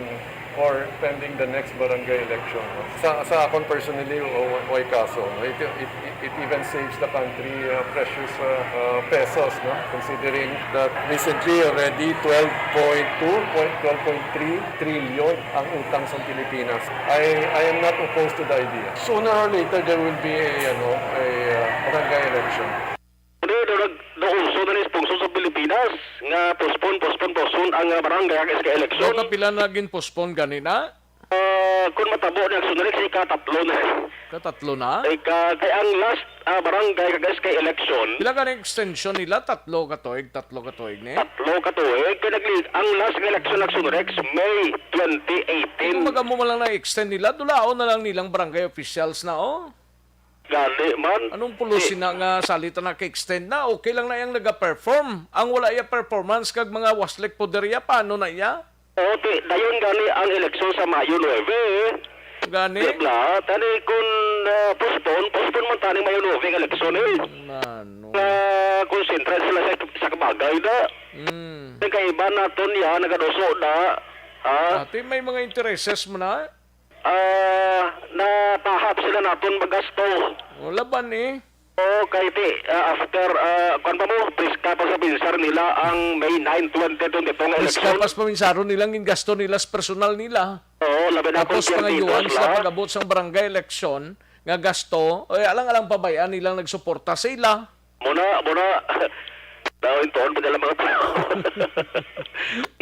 or pending the next barangay election. No? Sa akin personally, why kaso? No? It even saves the country precious pesos, no? Considering that recently already 12.3 trillion ang utang sa Pilipinas. I am not opposed to the idea. Sooner or later, there will be a barangay election.
Doon na ni sponsor sa Pilipinas nga postpone ang barangay ang election.
So kapila naging postpone ganina?
Kung matabo ni action na si katatlo na.
Katatlo na?
Kay ang last barangay kag election.
Pila ka na extension nila? Tatlo katoig ni?
Tatlo katuig. Kaya ang last election Rex May 2018.
Kung magamo mo lang na-extend nila, dulao na lang nilang barangay officials na
Gali man.
Anong policy na nga salita na ka-extend na? Okay lang na yung naga-perform. Ang wala iya performance kag mga waslik poderya, paano na iya?
Okay, dayon gani ang eleksyon sa Mayo 9.
Gani?
Diba? Tani kung postpone man tani Mayo 9 ang eleksyon
Ano?
Concentrate sila sa kabagay na. Nagkaiba naton ya, nagadoso na.
Ate, may mga intereses mo na?
Natahap sila naton magasto.
Wala ba ni?
Okay, after, kung pa mo, priska pa sa pinsar nila ang May 9, 2022 nga eleksyon.
Iskapas paminsaro nilang gasto nila sa personal nila.
Oo, labi na
Tapos pangayuan sa pag-abot sa barangay eleksyon nga gasto, alang-alang pabayaan nilang nagsuporta sa ila.
Muna, dawin toon pa nila mga tao.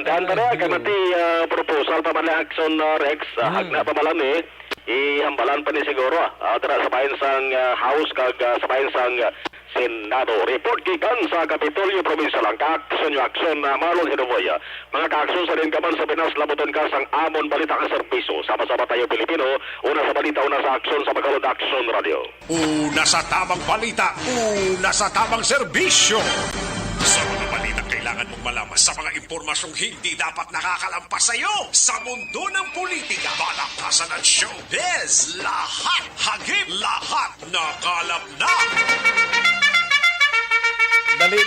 Dahan pa na, kamati proposal pa man action Rex, hagna pa malam ihambalan pa ni siguro. Tara sa bayan sang House, kag sa bayan sang Senado. Report gikan sa Kapitolyo Provincial ang ka-action yung action na Marlon Hidovoya. Mga ka-action sa rin kaman sa Pinas, labuton ka sang amon balita ka serbiso. Sama-sama tayo Pilipino, una sa balita, una sa action sa Bacolod Action Radio.
Una sa tamang balita, una sa tamang serbisyo. Sa mga balita kailangan mong malaman sa mga impormasyong hindi dapat nakakalampas sa iyo. Sa mundo ng politika, balakasan at showbiz, lahat hagip, lahat nakalap na.
Dali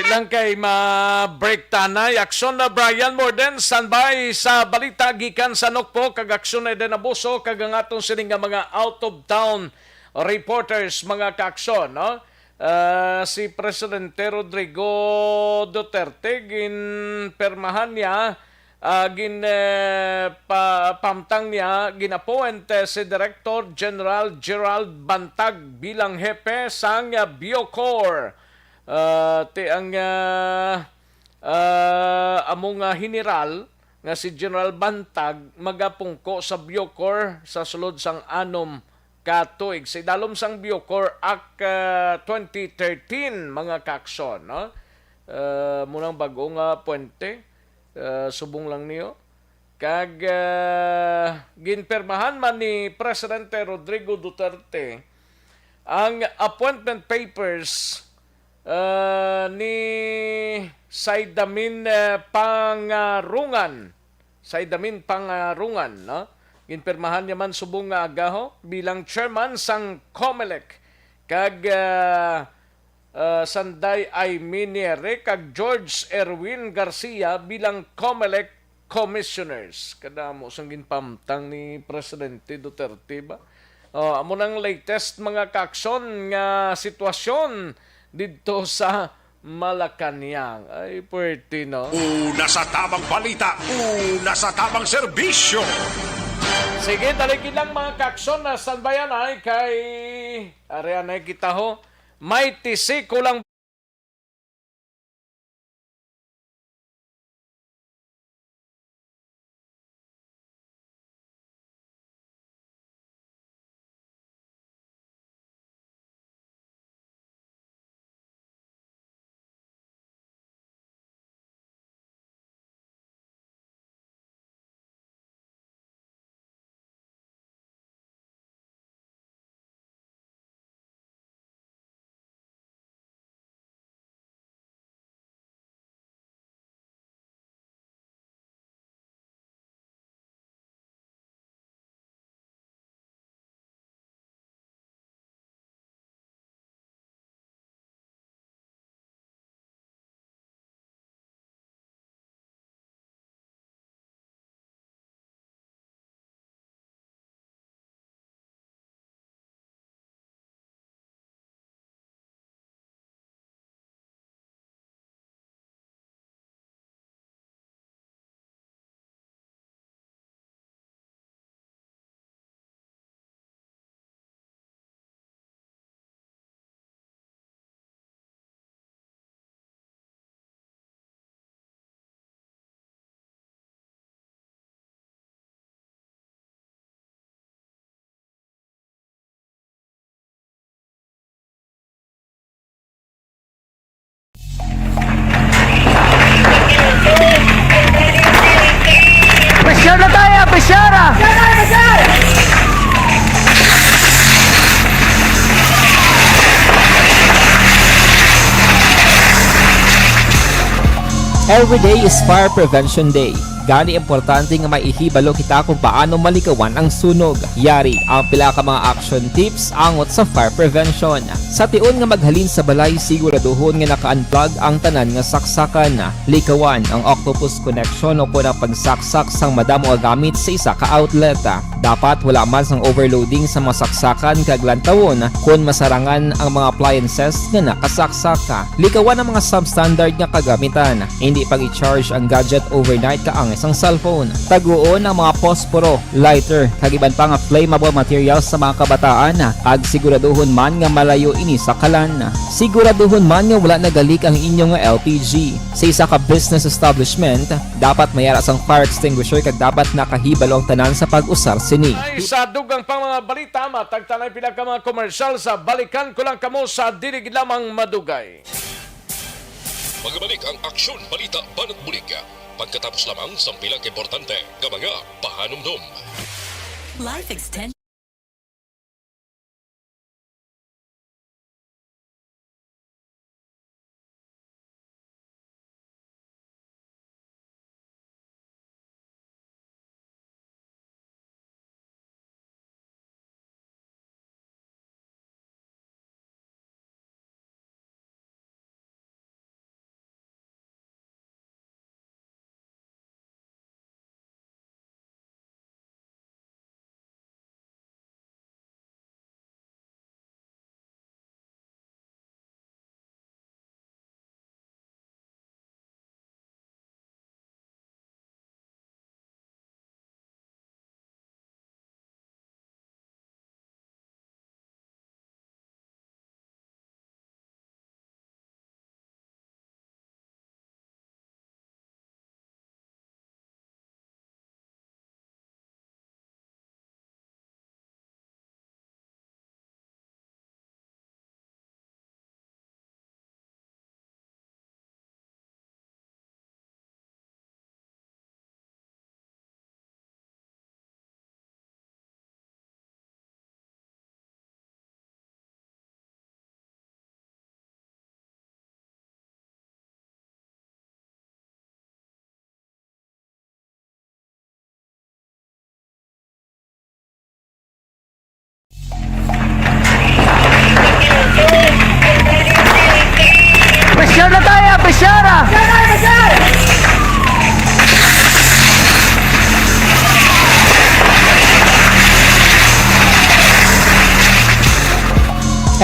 lang kay ma-break tanay. Aksyon na Brian Morden, standby sa balita gikan sa Nokpo, kag aksyon na din abuso, kag ang atong sining nga mga out-of-town reporters, mga kaaksyon, no? Si Presidente Rodrigo Duterte ginpermahan niya, pamtang niya, ginapoint si Director General Gerald Bantag bilang hepe sang Biocor. Ang among general nga si General Bantag magapungko sa Biocor sa sulod sang anom katuig. Sa idalom sang Biocor Act 2013, mga kaaksyon, no? Munang bagong puente, subong lang niyo. Kag ginpermahan man ni Presidente Rodrigo Duterte ang appointment papers ni Saidamin Pangarungan, no? Ginpermahan niya man subong nga agaho bilang chairman sang COMELEC, kag Sanday ay Miniere kag George Erwin Garcia bilang COMELEC commissioners. Kadamo sang ginpamtang ni Presidente Duterte ba? Amo nang latest mga kaaksyon nga sitwasyon dito sa Malacanang. Ay, puwerte, no?
Una sa tamang balita, una sa tamang serbisyo.
Sige, taligid lang mga kaaksyon na standbayan ay kay Arianay kita ho. May tisi kulang.
Every day is Fire Prevention Day. Gani importante nga maihibalo kita kung paano malikawan ang sunog. Yari ang pila ka mga action tips angot sa fire prevention. Sa tion nga maghalin sa balay, siguraduhon nga naka-unplug ang tanan nga saksakan. Likawan ang octopus connection o kung ang pagsaksak sang madamo gamit sa isa ka outlet. Dapat wala man sang overloading sa masaksakan kag lantawon kung masarangan ang mga appliances nga nakasaksaka. Likawan ang mga substandard nga kagamitan. Hindi pag i-charge ang gadget overnight kaang isang cellphone. Taguon ang mga posporo, lighter, kag iban pa nga flammable materials sa mga kabataan. Ag siguraduhon man nga malayo ini sa kalan. Siguraduhon man nga wala nagalik ang inyong nga LPG. Sa isa ka business establishment, dapat mayara sang fire extinguisher kag dapat nakahibalo ang tanan sa pag-usar sini.
Ay, sa dugang pang mga balita, matagtanay pila ka mga komersyal sa balikan ko lang kamo sa dilig lamang madugay.
Magbalik ang aksyon balita banat bulig. Pagkatapos lamang sa pilang importante nga mga pahanumdum.
Life Extension.
Pressure na tayo! Pressure!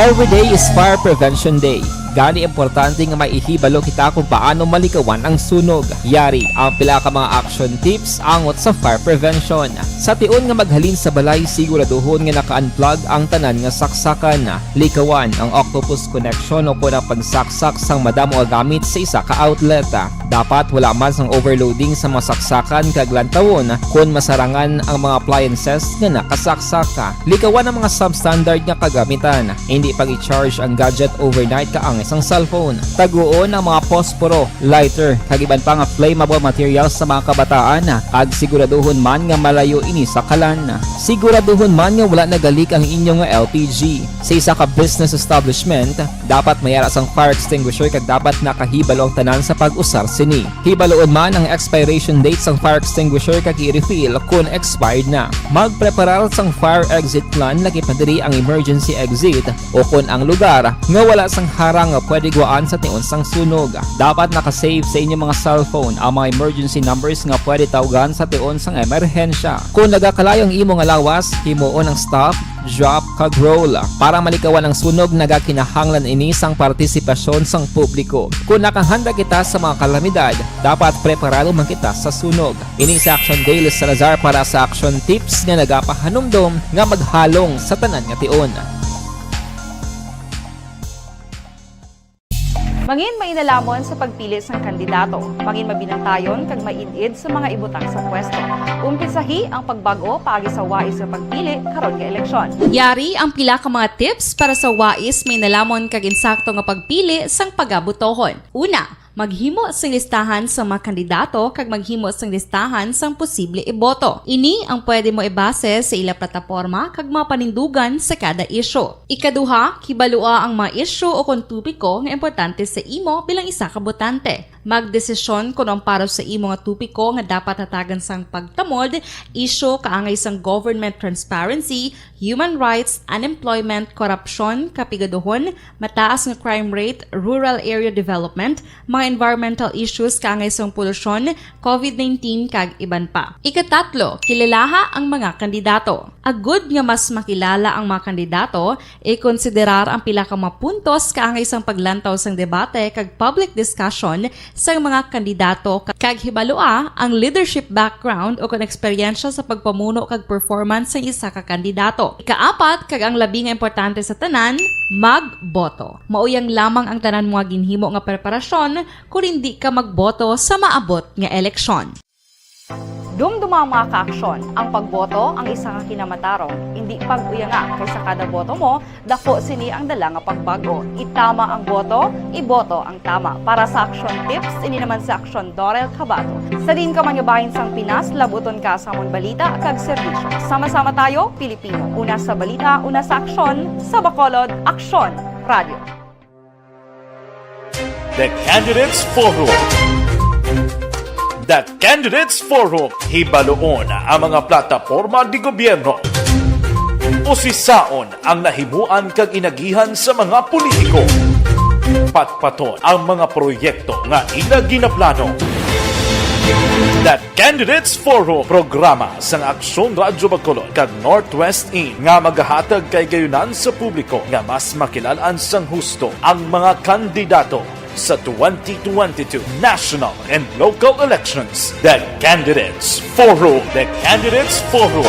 Every day is Fire Prevention Day. Gani importante nga maihibalo kita kung paano malikawan ang sunog. Yari ang pila ka mga action tips angot sa fire prevention. Sa tion nga maghalin sa balay, siguraduhon nga naka-unplug ang tanan nga saksakan. Likawan ang octopus connection o kung ang pagsaksak sang madamo gamit sa isa ka outlet. Dapat wala man sang overloading sa masaksakan kag lantawon kung masarangan ang mga appliances nga nakasaksaka. Likawan ang mga substandard nga kagamitan. Hindi pag i-charge ang gadget overnight kaang isang cellphone. Taguon ang mga posporo, lighter, kag iban pa nga flammable materials sa mga kabataan. Ag siguraduhon man nga malayo ini sa kalan. Siguraduhon man nga wala nagalik ang inyong nga LPG. Sa isa ka business establishment, dapat mayara sang fire extinguisher kag dapat nakahibalo ang tanan sa pag-usar sini. Hibaloon man ang expiration date sang fire extinguisher kag i-refill kung expired na. Magpreparar sang fire exit plan lagi padiri ang emergency exit o kung ang lugar nga wala sang harang nga pwede guaan sa tion sang sunog. Dapat nakasave sa inyong mga cellphone ang mga emergency numbers nga pwede tawagan sa tion sang emerhensya. Kung nagakalayo ang imong alawas, himuon ang stop, drop, kag roll. Para malikawan ang sunog, nagakinahanglan ini sang partisipasyon sang publiko. Kung nakahanda kita sa mga kalamidad, dapat preparado man kita sa sunog. Ini sa Action Day Salazar para sa action tips nga nagapahanumdom nga maghalong sa tanan nga tion.
Mangin mainalamon sa pagpili ng kandidato, mangin mabinantayon kag mainid sa mga ibutang sa pwesto. Umpisahi ang pagbago paagi sa wais sa pagpili karon nga eleksyon.
Yari ang pila ka mga tips para sa wais may nalamon kag insakto nga pagpili sang pagabutohon. Una, maghimo sang listahan sa mga kandidato kag maghimo sang listahan sang posible iboto. Ini ang pwede mo ibase sa ila plataporma kag mga panindugan sa kada isyu. Ikaduha, kibalua ang mga isyu o kung tupiko nga importante sa imo bilang isa ka botante. Magdesisyon kung ang para sa imo nga tupiko nga dapat hatagan sang pagtamod, isyu kaangay sang government transparency, human rights, unemployment, korupsyon, kapigaduhon, mataas nga crime rate, rural area development, mga environmental issues kaangay sang polusyon, COVID-19 kag iban pa. Ikatatlo, kilalaha ang mga kandidato. Agud nga mas makilala ang mga kandidato, i-konsiderar ang pila ka mga puntos kaangay sang paglantaw sang debate kag public discussion sa mga kandidato kag hibalua ang leadership background o kung eksperyensya sa pagpamuno kag performance sa isa ka kandidato. Ikaapat, kag ang labi nga importante sa tanan, magboto. Mauyang lamang ang tanan mga ginhimo nga preparasyon kung hindi ka magboto sa maabot nga eleksyon.
Dumduma ang mga kaaksyon. Ang pagboto ang isa ka kinamatarong. Hindi pag-uyanga kaysa kada boto mo, dako sini ang dala nga pagbago. Itama ang boto, iboto ang tama. Para sa action tips, ini naman sa Aksyon Dorel Cabato. Sa din ka manyabahin sang Pinas, labuton ka sa amon balita kag serbisyo. Sama-sama tayo, Pilipino. Una sa balita, una sa aksyon, sa Bacolod, Aksyon Radio.
The Candidates Forum. The Candidates Forum, hibaluon ang mga plataporma di gobyerno. Usisaon ang nahimuan kag inagihan sa mga politiko. Patpaton ang mga proyekto nga ila ginaplano. The Candidates Forum, programa sang Aksyon Radyo Bacolod kag Northwest In nga magahatag kay gayunan sa publiko nga mas makilalaan sang husto ang mga kandidato sa 2022 national and local elections. The Candidates Forum. The Candidates Forum.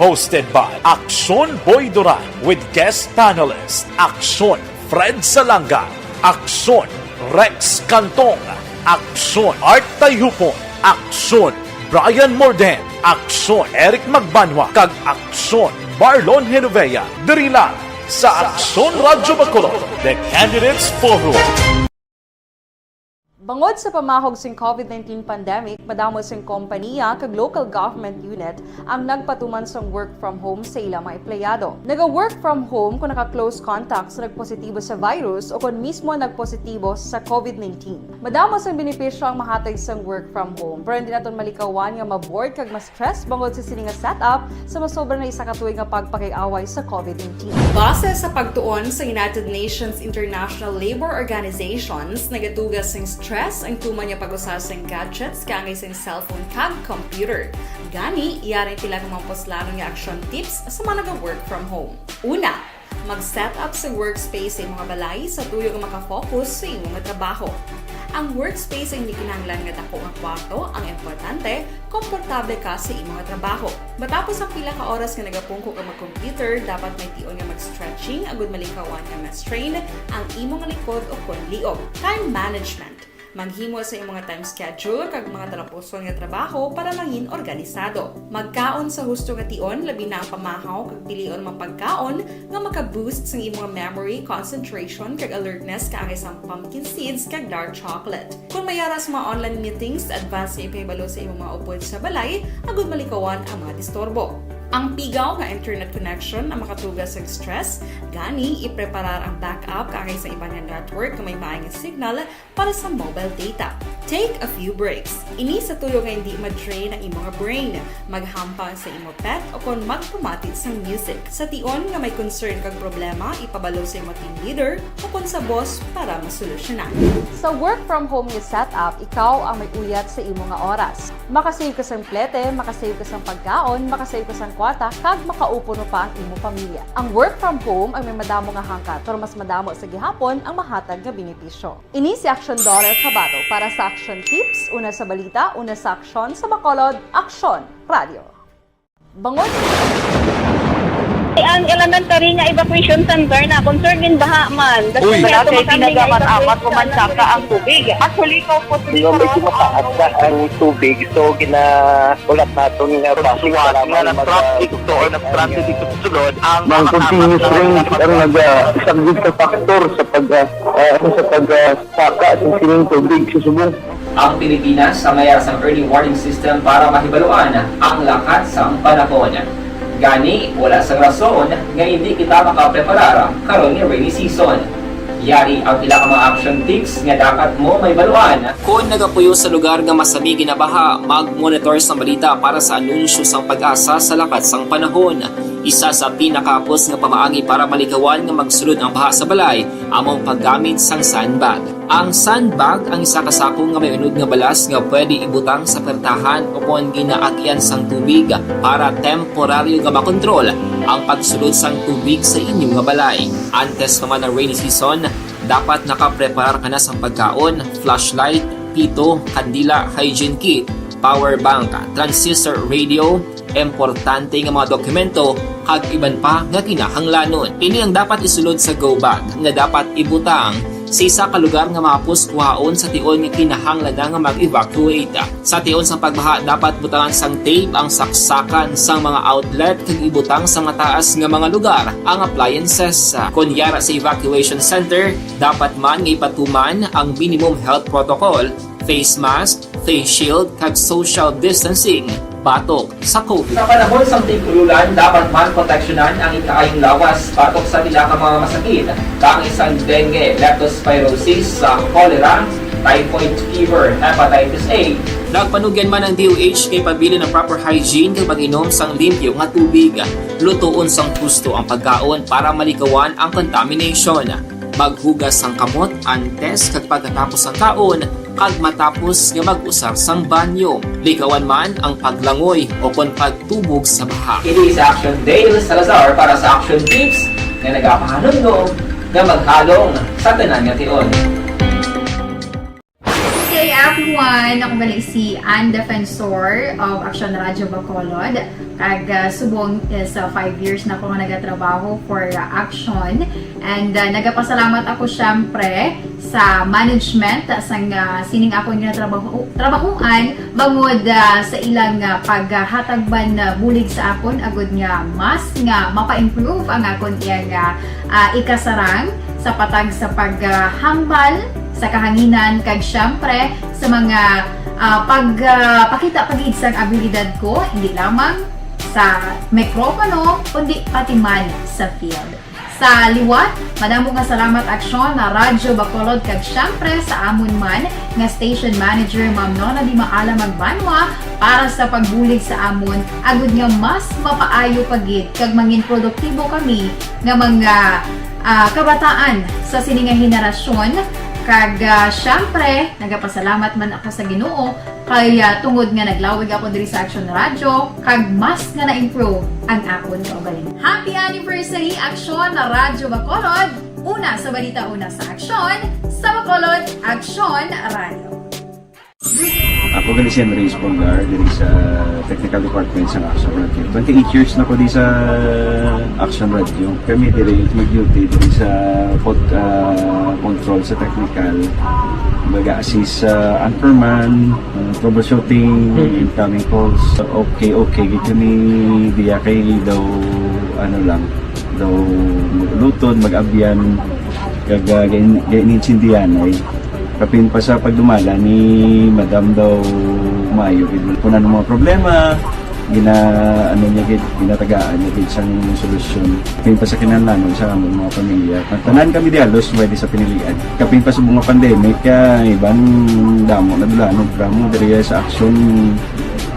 Hosted by Aksyon Boy Duran with guest panelists Aksyon Fred Salanga, Aksyon Rex Cantong, Aksyon Art Tayhupon, Aksyon Brian Morden, Aksyon Eric Magbanwa, kag Aksyon Marlon Genovea. Diri lang sa Aksyon Radyo Bacolod. The Candidates Forum.
Bangod sa pamahog sing COVID-19 pandemic, madamo sing kompanya kag local government unit ang nagpatuman sang work from home sa ilang mga empleyado. Naga-work from home kung naka-close contact sa nagpositibo sa virus o kung mismo nagpositibo sa COVID-19. Madamo sang benepisyo ang mahatag sang work from home, pero hindi naton malikawan nga ma-bored kag ma-stress bangod sa sini nga setup sa masobra na isa ka tuig nga pagpakiaway sa COVID-19. Base sa pagtuon sa United Nations International Labour Organizations, nagatugas sing stress ang tuman niya pag-usar sa gadgets kaangay sa cellphone kag computer. Gani, iyaring pila ng mga poslanong nga action tips sa mga nag-work from home. Una, mag-set up sa workspace sa mga balay sa tuyo nga makafocus sa imong trabaho. Ang workspace ay hindi kinahanglan nga dako nga kwarto, ang importante, komportable ka sa imong trabaho. Matapos ang pila ka oras nga nagapungko ka mag-computer, dapat may tion nga mag-stretching agud malikawan nga ma-strain ang imong likod o konliog. Time management. Maghimo sa imong time schedule kag mga talapuson nga trabaho para mangin organisado. Magkaon sa husto nga tion, labi na ang pamahaw kag pilion mapagkaon nga maka-boost sa imong memory, concentration kag alertness kaangay sa pumpkin seeds kag dark chocolate. Kung mayaras mga online meetings, advance sa ipahibalo sa imong mga upod sa balay, agud malikawan ang mga disturbo. Ang pigaw nga internet connection ang makatugas sa stress, gani ipreparar ang backup kaangay sa ibang network nga may maayong signal para sa mobile data. Take a few breaks. Ini sa tuyo nga hindi ma-drain ang imong brain, maghampang sa imong pet o kon magpumatid sa music. Sa tion nga may concern kag problema, ipabalo sa imong team leader o kon sa boss para masolusyonan. Sa work from home nga setup, ikaw ang may uyat sa imong nga oras. Makasave ka sa plete, makasave ka sa pagkaon, makasave ka sa kwata, kag makaupo no pa ang imong pamilya. Ang work from home ay may madamo nga hangkat, pero mas madamo sa gihapon ang mahatag nga benepisyo. Ini si Aksyon Dorel Cabato para sa Action Tips, una sa balita, una sa aksyon, sa Bacolod, Aksyon Radio. Bangod
Ang elementary nga evacuation center na concern din baha man.
Uy.
Wala kay pinagamat-amat pumansaka ang tubig. Actually, ko po
mataas na ang tubig, so ginaulat natin nga pasuwat nga nag-traffic to or nag-traffic dito sa sulod ang continuous range ang nag-subject sa factor sa pagsaka sa sining tubig sa subong.
Ang Pilipinas ang mayroon sa early warning system para mahibaluan ang lakat sa panahon. Gani, wala sa rason nga hindi kita makapreparar karon nga rainy season. Yari ang pila ka mga action tips nga dapat mo may baluan. Kung nagapuyo sa lugar nga masabi ginabaha, mag-monitor sa balita para sa anunsyo sang pag-asa sa lakat sang panahon. Isa sa pinakapos nga pamaagi para malikawan nga magsulod ang baha sa balay, among paggamit sang sandbag. Ang sandbag ang isa kasakong nga may unod nga balas nga pwede ibutang sa pertahan upon ginaagyan sang tubig para temporaryo nga makontrol ang pagsulod sang tubig sa inyong nga balay. Antes naman ng rainy season, dapat nakapreparar ka na sang pagkaon, flashlight, pito, kandila, hygiene kit, power bank, transistor radio, importante nga mga dokumento kag iban pa nga kinahanglanon. Ini ang dapat isulod sa go bag nga dapat ibutang sa isa ka lugar nga mapos kuhaon sa tion nga kinahanglan nga mag-evacuate. Sa tion sa pagbaha dapat butangan sang tape ang saksakan sang mga outlet kag ibutang sa mataas nga mga lugar ang appliances. Kunyara sa evacuation center, dapat man nga ipatuman ang minimum health protocol, face mask, face shield kag social distancing batok sa COVID. Sa panahon sa tigululan, dapat man proteksyonan ang ikaayong lawas batok sa pila ka mga masakit. Kang isang dengue, leptospirosis, cholera, typhoid fever, hepatitis A. Nagpanugyan man ang DOH kay pabili ng proper hygiene kay pag-inom sang limpyo nga tubig. Lutuon sang gusto ang pagkaon para malikawan ang contamination. Maghugas sang kamot antes kag pagkatapos ang kaon kag matapos nga mag-usar sang banyo. Likawan man ang paglangoy o kon pagtubog sa baha. It is Action Day sa Salazar para sa action tips nga nagapahanong nga maghalong sa tanan nga tion.
Hey everyone! Ako balik si Ann Defensor of Action Radio Bacolod. Kag subong sa 5 years na ako nga nagatrabaho for Action. And nagapasalamat ako syempre sa management sang sining ako nga trabahuan bangod sa ilang paghatagban bulig sa akon agud nga mas nga mapa-improve ang akon iyang ikasarang sa patag sa paghambal sa kahanginan kag syempre sa mga pagpakita pagid sang abilidad ko hindi lamang sa mikropono kundi pati man sa field. Sa liwat, madamo nga salamat Aksyon na Radyo Bacolod kag syempre sa amon man nga station manager Ma'am Nona Di Maala Magbanwa para sa pagbulig sa amon agud nga mas mapaayo pagid kag mangin produktibo kami nga mga kabataan sa sining nga henerasyon. Kag syempre, nagapasalamat man ako sa Ginoo kay tungod nga naglawig ako diri sa Action Radio kag mas nga na-improve ang akon kaugalingon. Happy anniversary Action na Radyo Bacolod! Una sa balita, una sa Action, sa Bacolod, Action Radio.
Ako gali si Henry Espongar diri sa Technical Department sa Action Radio. 28 years na ko di sa Action Radio. Kami diri mag-duty diri sa control sa technical. Mag-assist sa anchorman, troubleshooting, incoming calls. Okay. Gito ni diya kay daw daw lutod, mag-abyan, kag ganinsindihan ay kapin pa sa pagdumala ni Madam daw Mayo kung ano mga problema ginatagaan niya gid sang solusyon kapin pa sa kinahanglan sa among mga pamilya tanan kami dialos pwede sa pinilian kapin pa sa mga pandemic ibang damo na dulanog drama diri sa Action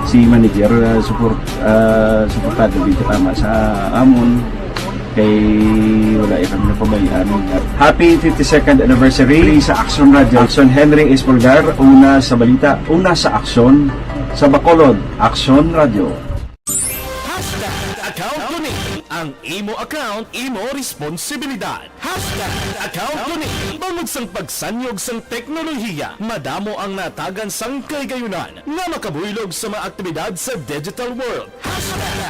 si manager suportado dito tama sa amon kay wala kami napabayaan. Happy 52nd anniversary sa Action Radio. Action Henry Espongar, una sa balita, una sa Action, sa Bacolod, Action Radio.
Account Kunin, ang
Ang imo account, imo responsibilidad. #account ko ni. Bangod sang pagsanyog sang teknolohiya, madamo ang natagan sang kaygayunan nga makabuylog sa mga aktibidad sa digital world.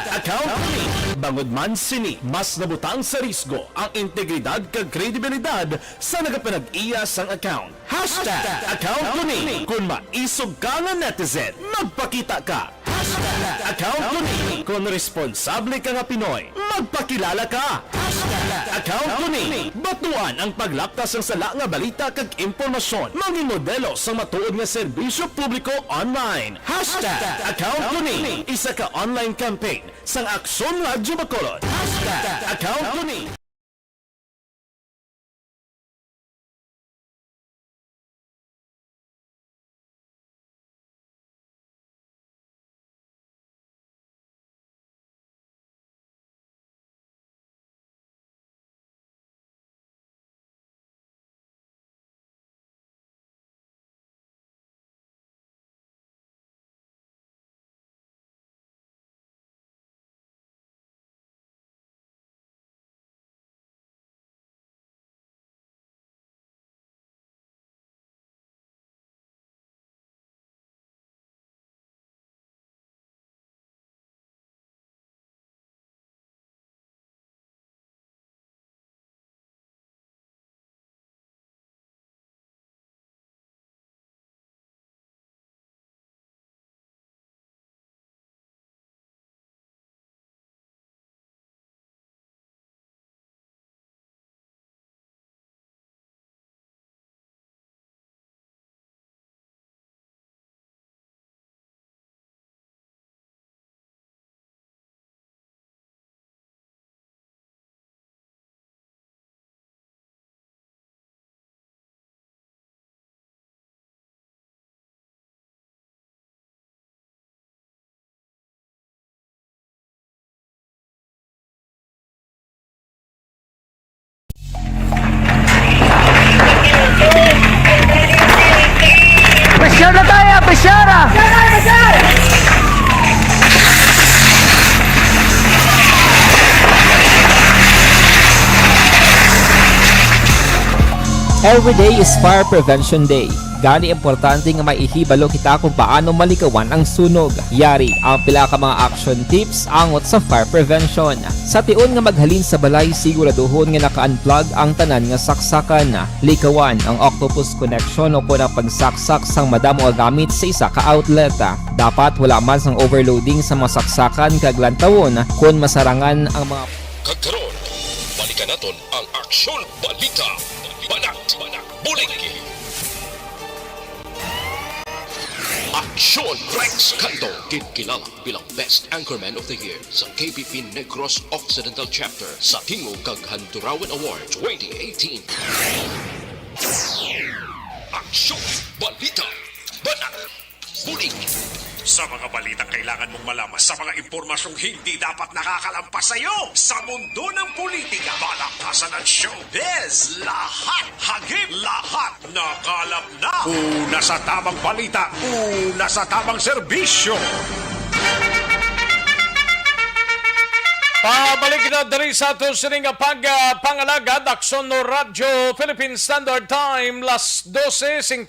#account ko ni. Bangod man sini, mas nabutang sa risgo ang integridad kag kredibilidad sa nagapanag-iya sang account. #account ko ni. Kung maisog ka nga netizen, magpakita ka. #account ko ni. Kung responsable ka nga Pinoy, magpakilala ka. #account ko ni. Batuan ang paglaptas ng sala nga balita kag impormasyon. Mangin modelo sa matuod nga serbisyo publiko online. #account ko ni. Isa ka online campaign sang Aksyon Radyo Bacolod. #account ko ni.
Pressure na tayo! Pressure!
Every day is Fire Prevention Day. Gani importante nga maihibalo kita kung paano malikawan ang sunog. Yari ang pila ka mga action tips angot sa fire prevention. Sa tion nga maghalin sa balay, siguraduhon nga naka-unplug ang tanan nga saksakan. Likawan ang octopus connection o kung ang pagsaksak sang madamo nga gamit sa isa ka outlet. Dapat wala man sang overloading sa mga saksakan kag lantawon kung masarangan ang mga
Kagkaroon, balikan naton ang Aksyon Balita. Banat, bulig. Aksyon Rex Canto, kilala bilang Best Anchorman of the Year sa KPP Negros Occidental Chapter sa Tingog kag Handurawan Award 2018. Aksyon Balita. Banat, bulig.
Sa mga balitang kailangan mong malaman, sa mga impormasyong hindi dapat nakakalampas sa iyo, sa mundo ng politika, balakasan at showbiz, lahat, hagip, lahat, nakalap na. Una sa tamang balita, una sa tamang serbisyo.
Pabalik na dali sa ato sining pangalagad Aksyon no Radyo Philippine Standard Time las 12:59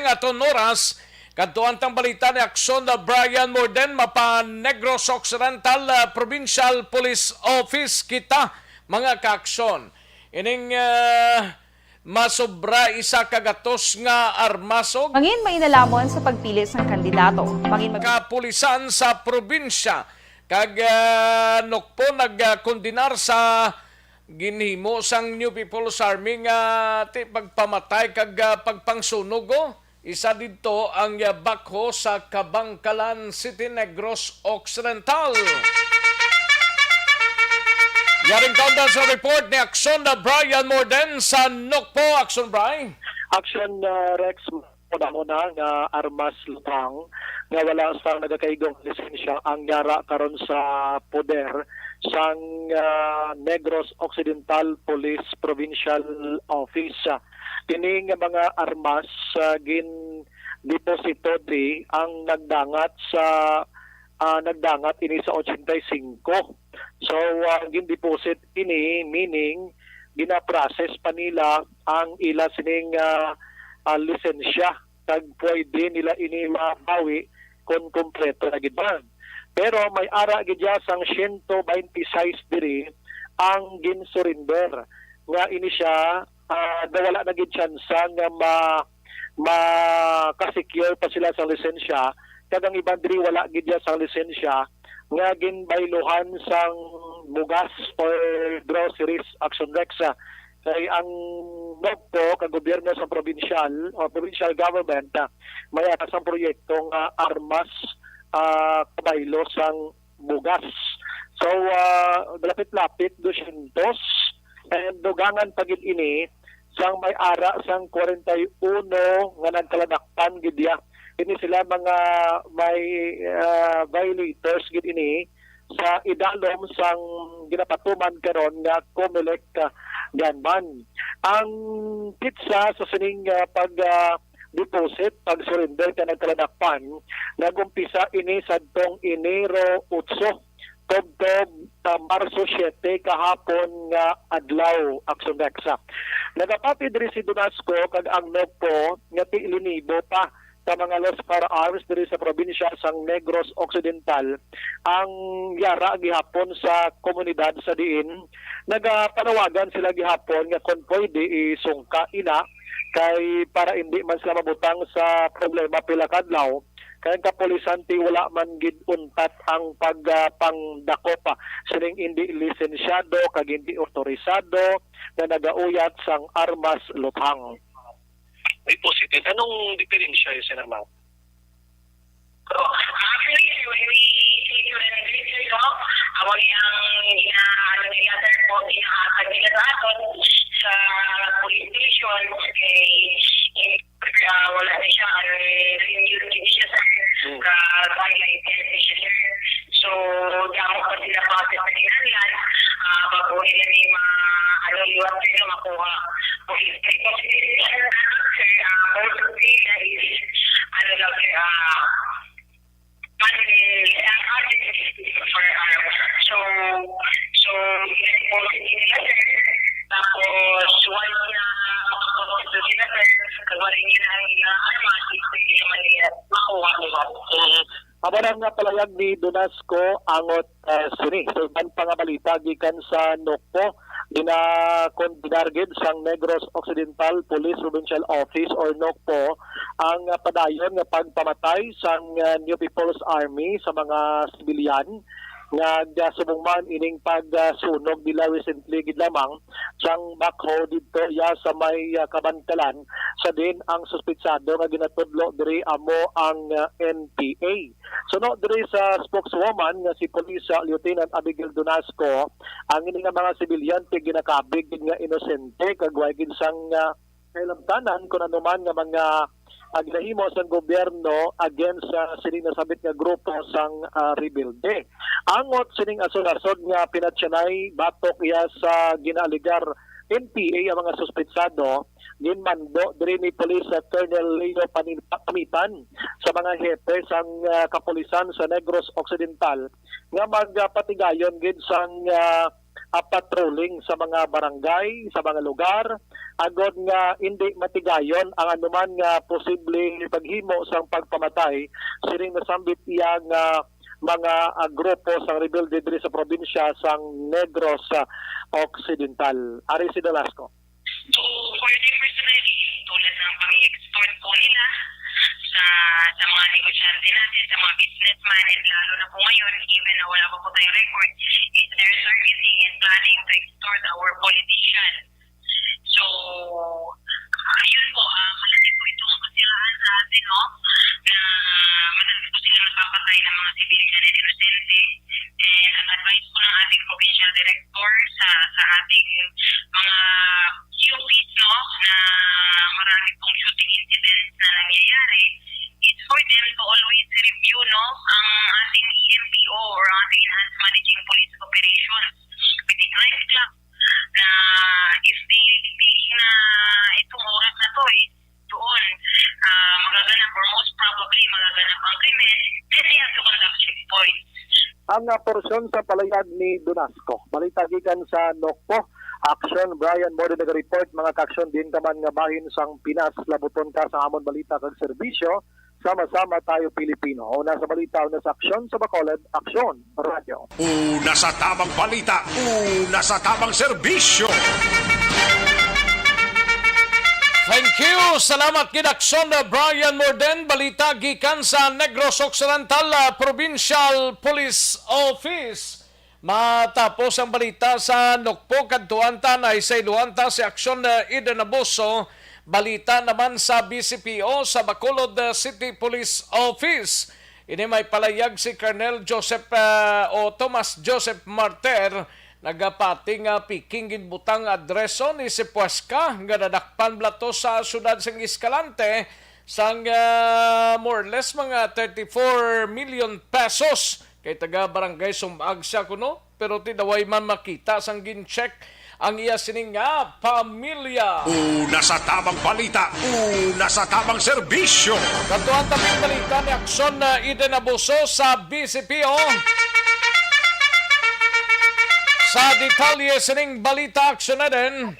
aton oras. Kadtuan tang balita ni Aksyon na Brian Morden mapa Negros Occidental Provincial Police Office kita mga kaaksyon. Ining masobra isa kagatos nga armasog.
Mangin mainalamon sa pagpili ng kandidato. Mangin
kapulisan sa probinsya kag nokpo nagkondinar sa ginhimo sang New People's Army nga ti pagpamatay kag pagpangsunog. Isa dito ang bakho sa Kabangkalan City, Negros Occidental. Yaring kaundan sa report ni Aksyon na Brian Morden sa Nokpo. Aksyon, Brian.
Aksyon Rex, muna nga armas lutang nga wala sa nagakaigong lisensya ang yara karon sa poder sang Negros Occidental Police Provincial Office. Kini nga mga armas gin deposito di ang nagdangat ini sa 85 So, gin-deposit ini, meaning, gina-process pa nila ang ila sining lisensya kag pwede nila ini mabawi kung kompleto na gid. Pero may ara gid sang 126 diri ang gin-surrender nga ini siya wala na gid chance nga ma-secure pa sila sa lisensya kag ang iban diri wala gid sang lisensya nga ginbayluhan sang bugas or groceries Action Rex. Kay ang NOGPO kag gobyerno sa provincial o provincial government may atasang proyektong armas kabaylo sang bugas. So lapit-lapit 200 and dugangan pagid ini sang may ara sang 41 nga nagkaladakpan gid ya. Ini sila mga may violators gid ini sa idalom sang ginapatuman karon nga COMELEC ganman. Ang pizza sa sining pag deposit, pag surrender ka nagkaladakpan, nagumpisa ini sadtong Enero 8 tubtob Marso 7 kahapon nga adlaw Action Rexa. Nagapati diri si Donasco kag ang NOGPO nga linibo pa sa mga lost firearms diri sa probinsya sang Negros Occidental ang yara gihapon sa komunidad sa diin. Nagapanawagan sila gihapon nga kung pwede isungka ina kay para hindi man sila mabutang sa problema pila kadlaw. Kaya kapulisan ti wala man gid untat ang pagpangdako pa sining hindi lisensyado kag hindi otorisado na nagauyat sang armas luthang.
May positive. Anong diferensya yung sinamaw?
Actually, ako yung letter po inaasag nila sa aton sa police station wala na siya renewed siya sa violate siya. So, damo pa sila process na kinalian bago nila may liwat sila makuha. Okay, most of sila is so i-deposit nila sir tapos once na makakonto sila sir kagwarin nila ang armas pwede naman nila makuha nila.
Abarang nga palayag ni Donasco angot sini. So, ban pa nga balita gikan sa NOGPO dinargid sang Negros Occidental Police Provincial Office or NOGPO ang padayon nga pagpamatay sang New People's Army sa mga sibilyan nga subungman ining pagsunog nila recently gid lamang sang backhoe dito sa may Kabantalan sa din ang suspitsado nga ginatudlo diri amo ang NPA. So no diri sa spokeswoman nga si Police Lieutenant Abigail Donasco ang ini nga mga sibilyan ti ginakabig nga inosente kag way gid sang kailamtanan kun ano man nga mga agnahimo sang gobyerno against sa sining nasabit nga grupo sang rebelde. Angot sining asod-asod nga pinatsanay batok iya sa ginaaligar NPA ang mga suspitsado ginmando diri ni Police Colonel Leo Pamitan sa mga hepe sang kapulisan sa Negros Occidental nga magpatigayon gid sang patrolling sa mga barangay, sa mga lugar, agod nga hindi matigayon ang anuman nga posibleng paghimo sang pagpamatay sining nasambit iya nga mga grupo sang rebelde diri sa probinsya sang Negros Occidental. Ari si Dalasco.
So, for the personally, tulad ng pang-extort po nila sa mga negosyante natin, sa mga businessman, and lalo na po ngayon, even na wala pa po tayong record, is they're targeting and planning to extort our politicians. So, ayun po, malaki po itong kasiraan sa atin, no? Na malaki po sila napapatay ng mga civilian and innocente. And ang advice po ng ating provincial director sa ating mga QPs, no, na marami pong shooting incidents na nangyayari, is for them to always review, no, ang ating EMPO or ating Enhanced Managing Police Operations with the crime club na if they think na itong oras na to doon magaganap or most probably magaganap ang krimen, then they have to conduct checkpoints.
ang porsyon sa palayag ni Donasco. Balita gikan sa Nokpo. Action, Brian, more than nag-report mga ka-aksyon din kaman nga bahin sang Pinas, labuton ka sa amon balita kag serbisyo. Sama-sama tayo Pilipino. Una sa balita, una sa aksyon sa Bacolod, Aksyon Radio.
Una sa tamang balita, una sa tamang serbisyo.
Thank you. Salamat kid Aksyon Brian Morden. Balita gikan sa Negros Occidental Provincial Police Office. Matapos ang balita sa Nokpo, Kadtuan Tanay, sa Iluanta si Aksyon Eden Abuso. Balita naman sa BCPO sa Bacolod City Police Office. Ini may palayag si Colonel Joseph o Thomas Joseph Marter. Nagapating piking ginbutang adreso ni si Puesca nga nadakpan blato sa sudad sang Escalante sang more or less mga 34 million pesos. Kay taga barangay Sumag siya kuno, pero tidaway man makita sang gin-check ang iya sining nga pamilya.
Una sa tamang balita, una sa tamang serbisyo.
Katuan tamang balita ni Aksyon Eden Abuso sa BCPO. Sa detalye sining balita, Aksyon Eden.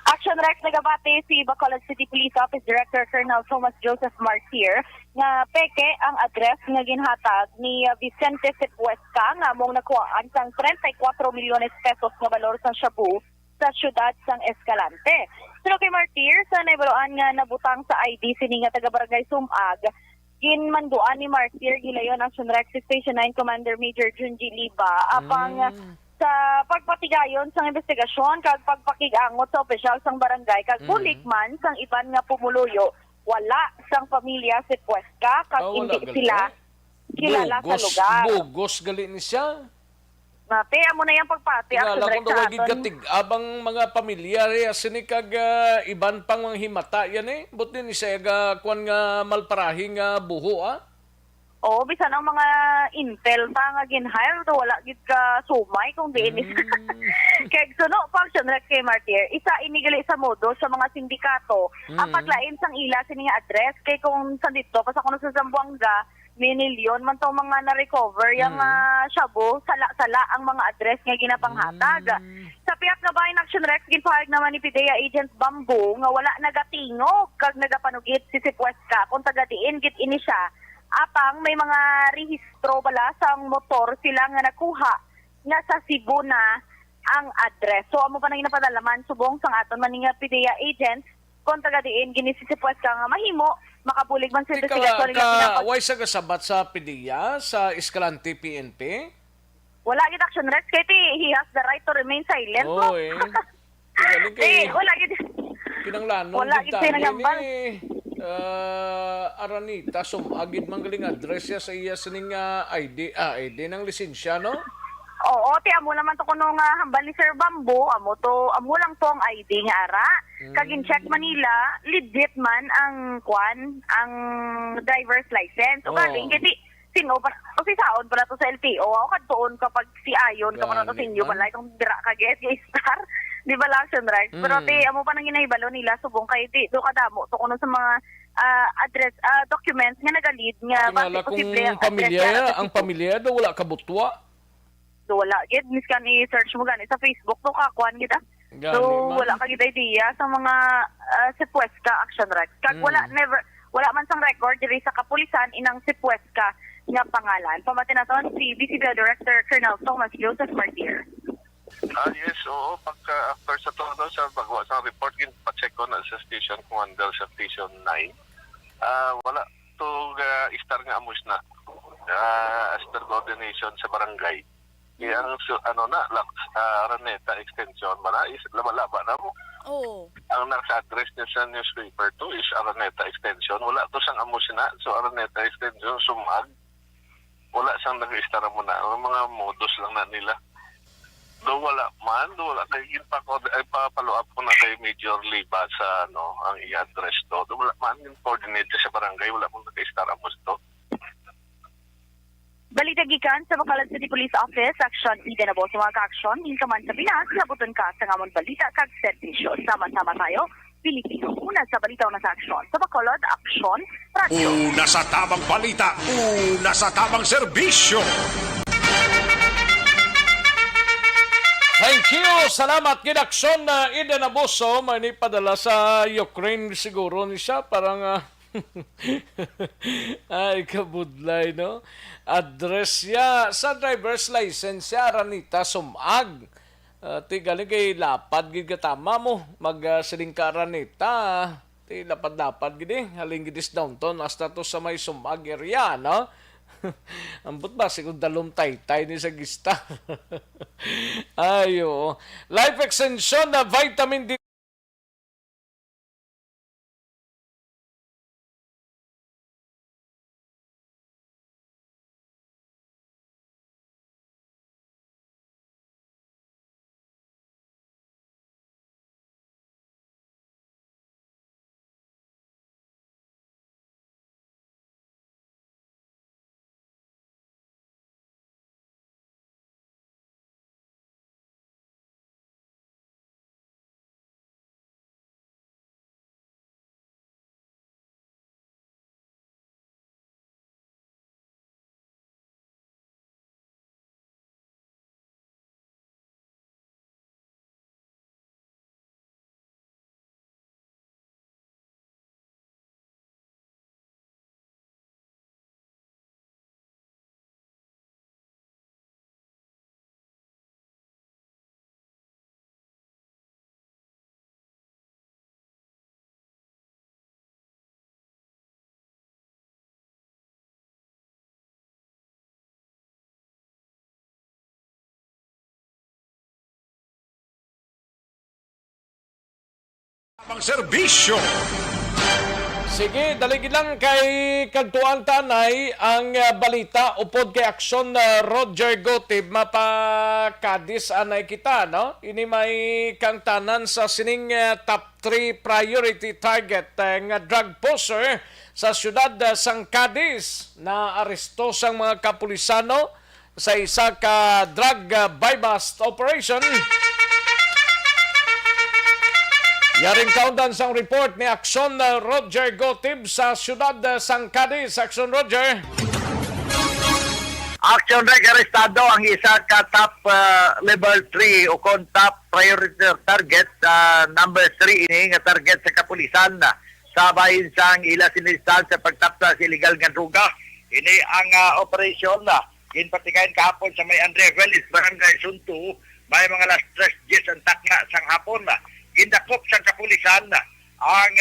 Action Rex, nagabati si Bacolod City Police Office Director Colonel Thomas Joseph Martir nga peke ang address nga ginhatag ni Vicente Sepuesca nga mong nakuhaan sang 34 milyones pesos nga balor sang shabu sa syudad sang Escalante. Pero kay Martir, sa naibaroan nga nabutang sa ID sini nga taga-barangay Sumag, ginmanduan ni Martir gilayon Action Rex Station 9 Commander Major Junji Liba apang sa pagpatigayon sang investigasyon kag pagpakigangot sa opisyal sang barangay kag bulik man sang iban nga pumuluyo, wala sang pamilya si Puesca kag hindi sila kilala sa lugar.
Bugos gali ni siya.
Mate, amo na yung pagpati.
Kilala kung daw gigatig abang mga pamilya sini kag iban pang mga himata yan buti ni siya kuan nga malparahing buho
Oo, bisan ang mga intel pa nga ginhire do wala gid ka sumay kung diin kay suno function rek kay Martir isa inigali sa modo sa mga sindikato ang paglain sang ila sini nga address kay kung sa dito pa sa kuno sa Zamboanga minilyon man taw mga na-recover yung shabu sala-sala ang mga address nga ginapanghatag sa piyak nga bahin Action Rex ginpahayag naman ni PDEA Agent Bambo nga wala nagatingog kag nagapanugit si Puesca kung taga diin gid ini siya. Apang may mga rehistro bala sang motor sila nga nakuha nga sa Cebu na ang address. So amo pa nang napadalaman subong sang aton man nga PDEA agent kung taga diin ginisisipues ka nga mahimo makabulig man sila
sa why sa kasabat sa PDEA sa Escalante PNP?
Wala gid Action Rex kay he has the right to remain silent.
Oh,
wala gid
kinanglanon
wala gid sinangambal.
Aranita, sumagid manggaling address ya sa iya sining ID ng lisensya, no?
Oo, amo naman to kuno nga hambal ni Sir Bambo, amo lang to ang ID nga ara. Kagin check Manila, legit man ang ang driver's license. O galing kasi sino pa o si saon pala to sa LTO. O kadtoon kapag si Ayon ka man to sinyo balay kung dira ka get star. Di ba Action Rex? Pero amo pa nang ginahibalo nila subong kay do kadamo to kuno sa mga address documents nga nagalid nga
base posible ang pamilya do wala kabutwa.
Do wala gid miskan i-search mo gani sa Facebook to kakuan gid So wala ka gid idea sa mga Sepuesca Action Rex. Kag wala man sang record diri sa kapulisan inang Sepuesca nga pangalan. Pamati naton si BCPO Director Colonel Thomas Joseph Martir.
Yes, oo. After sa todo sa bagwa sa report, pa-check ko na sa station Commander sa Station 9. Wala to istar nga amos na. As per coordination sa barangay. Yang Araneta extension man is laba-laba na mo.
Oo.
Ang nasa address niya sa newspaper to is Araneta extension. Wala to sang amos na. So Araneta extension Sumag. Wala sang nag-istar mo na. Ang mga modus lang na nila. Do wala kay ipapalo up ko na kay Major Liba sa ang i-address do wala man yung coordinate sa barangay wala mong nag-star amos to.
Balita gikan sa Bacolod City Police Office Action Eden Abuso mga ka-aksyon hin ka man sa Pinas nabuton ka sa ngamon balita kag serbisyo sama-sama tayo Pilipino una sa balita una sa aksyon sa Bacolod Aksyon Radio.
Una sa tamang balita, una sa tamang serbisyo.
Thank you. Salamat Ginaksyon na Ida Naboso. May padala sa Ukraine siguro ni siya. Parang ay kabudlay, no? Address ya sa driver's license ya Ranita Sumag. Tigaling kay lapad gid katama mo. Siling ka Ranita. Ti lapad-lapad gid haling gidis downtown hasta to sa may Sumag area, no? Ambot ba siguro dalom taytay ni sa gista. Ayo. Life extension na vitamin D.
Ang serbisyo.
Sige, daligid lang kay Kantuan Tanay ang balita upod kay Aksyon Roger Gotib mapakadis anay kita, no? Ini may kang tanan sa sining top 3 priority target nga drug poser sa siyudad sang Cadiz na aresto sang mga kapulisano sa isa ka drug buy-bust operation. Yaring kaundan sang report ni Aksyon Roger Gotib sa siyudad sang Cadiz. Aksyon Roger.
Action Reg, arestado ang isa ka top level 3 o kon top priority target number 3 ini nga target sa kapulisan sa bahin sang ila sinistan sa pagtapta sa illegal nga droga. Ini ang operasyon ginpatikayan kahapon sa may Andrea Velis, Barangay Suntu. May mga last stress gis ang takna sang hapon gindakop sa kapulisan ang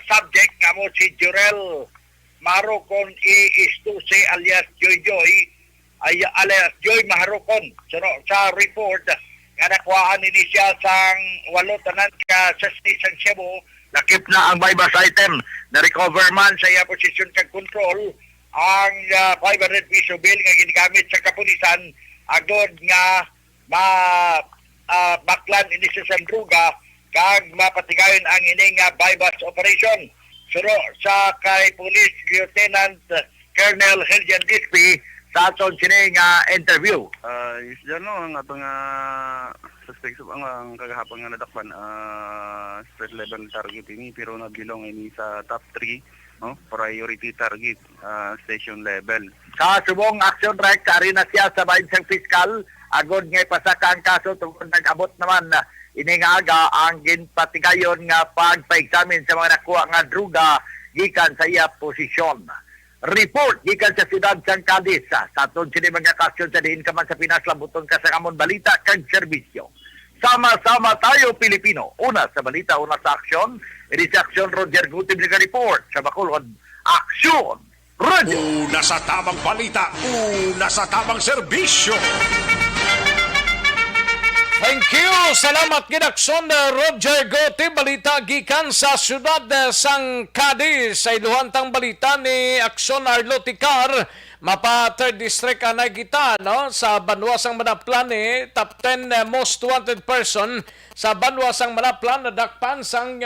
subject nga mo si Jurel Marocon Istuse alias Joy alias Joy Marocon. Sa report nga nakuhaan ni siya sang 8 tanan ka sa station Cebu, nakip na ang buy-bust item na recover man sa iya posisyon kag control ang 500 piso bill nga ginagamit sa kapulisan agod nga baklan ini sa druga kag mapatigayon ang ining buy-bust operation. Suro sa kay Police Lieutenant Colonel Heljan Dispi sa aton sining interview.
Isda no ang atong suspects ang kagahapon nga nadakpan street level target ini pero nagbilong ini sa top 3 no priority target station level.
Sa subong action rec ari na siya sa bahin sang piskal agod nga ipasaka ang kaso tungkol nag-abot naman ini nga aga ang ginpatigayon nga pagpa-examine sa mga nakuha nga druga gikan sa iya posisyon. Report gikan sa siyudad sang Cadiz sa aton sini mga kasyon sa diin ka man sa Pinas labuton ka sa amon balita kag serbisyo. Sama-sama tayo Pilipino. Una sa balita, una sa aksyon. Ini sa aksyon Roger Gutib nga report sa Bacolod. Aksyon Radio.
Una sa tamang balita, una sa tamang serbisyo.
Thank you. Salamat Ginaksyon Roger Gotib. Balita gikan sa siyudad sang Cadiz. Sa iluhantang balita ni Aksyon Arlo Ticar. Mapa 3rd District anay kita no? Sa Banwasang Manaplan top 10 most wanted person sa Banwasang Manaplan na dakpan sang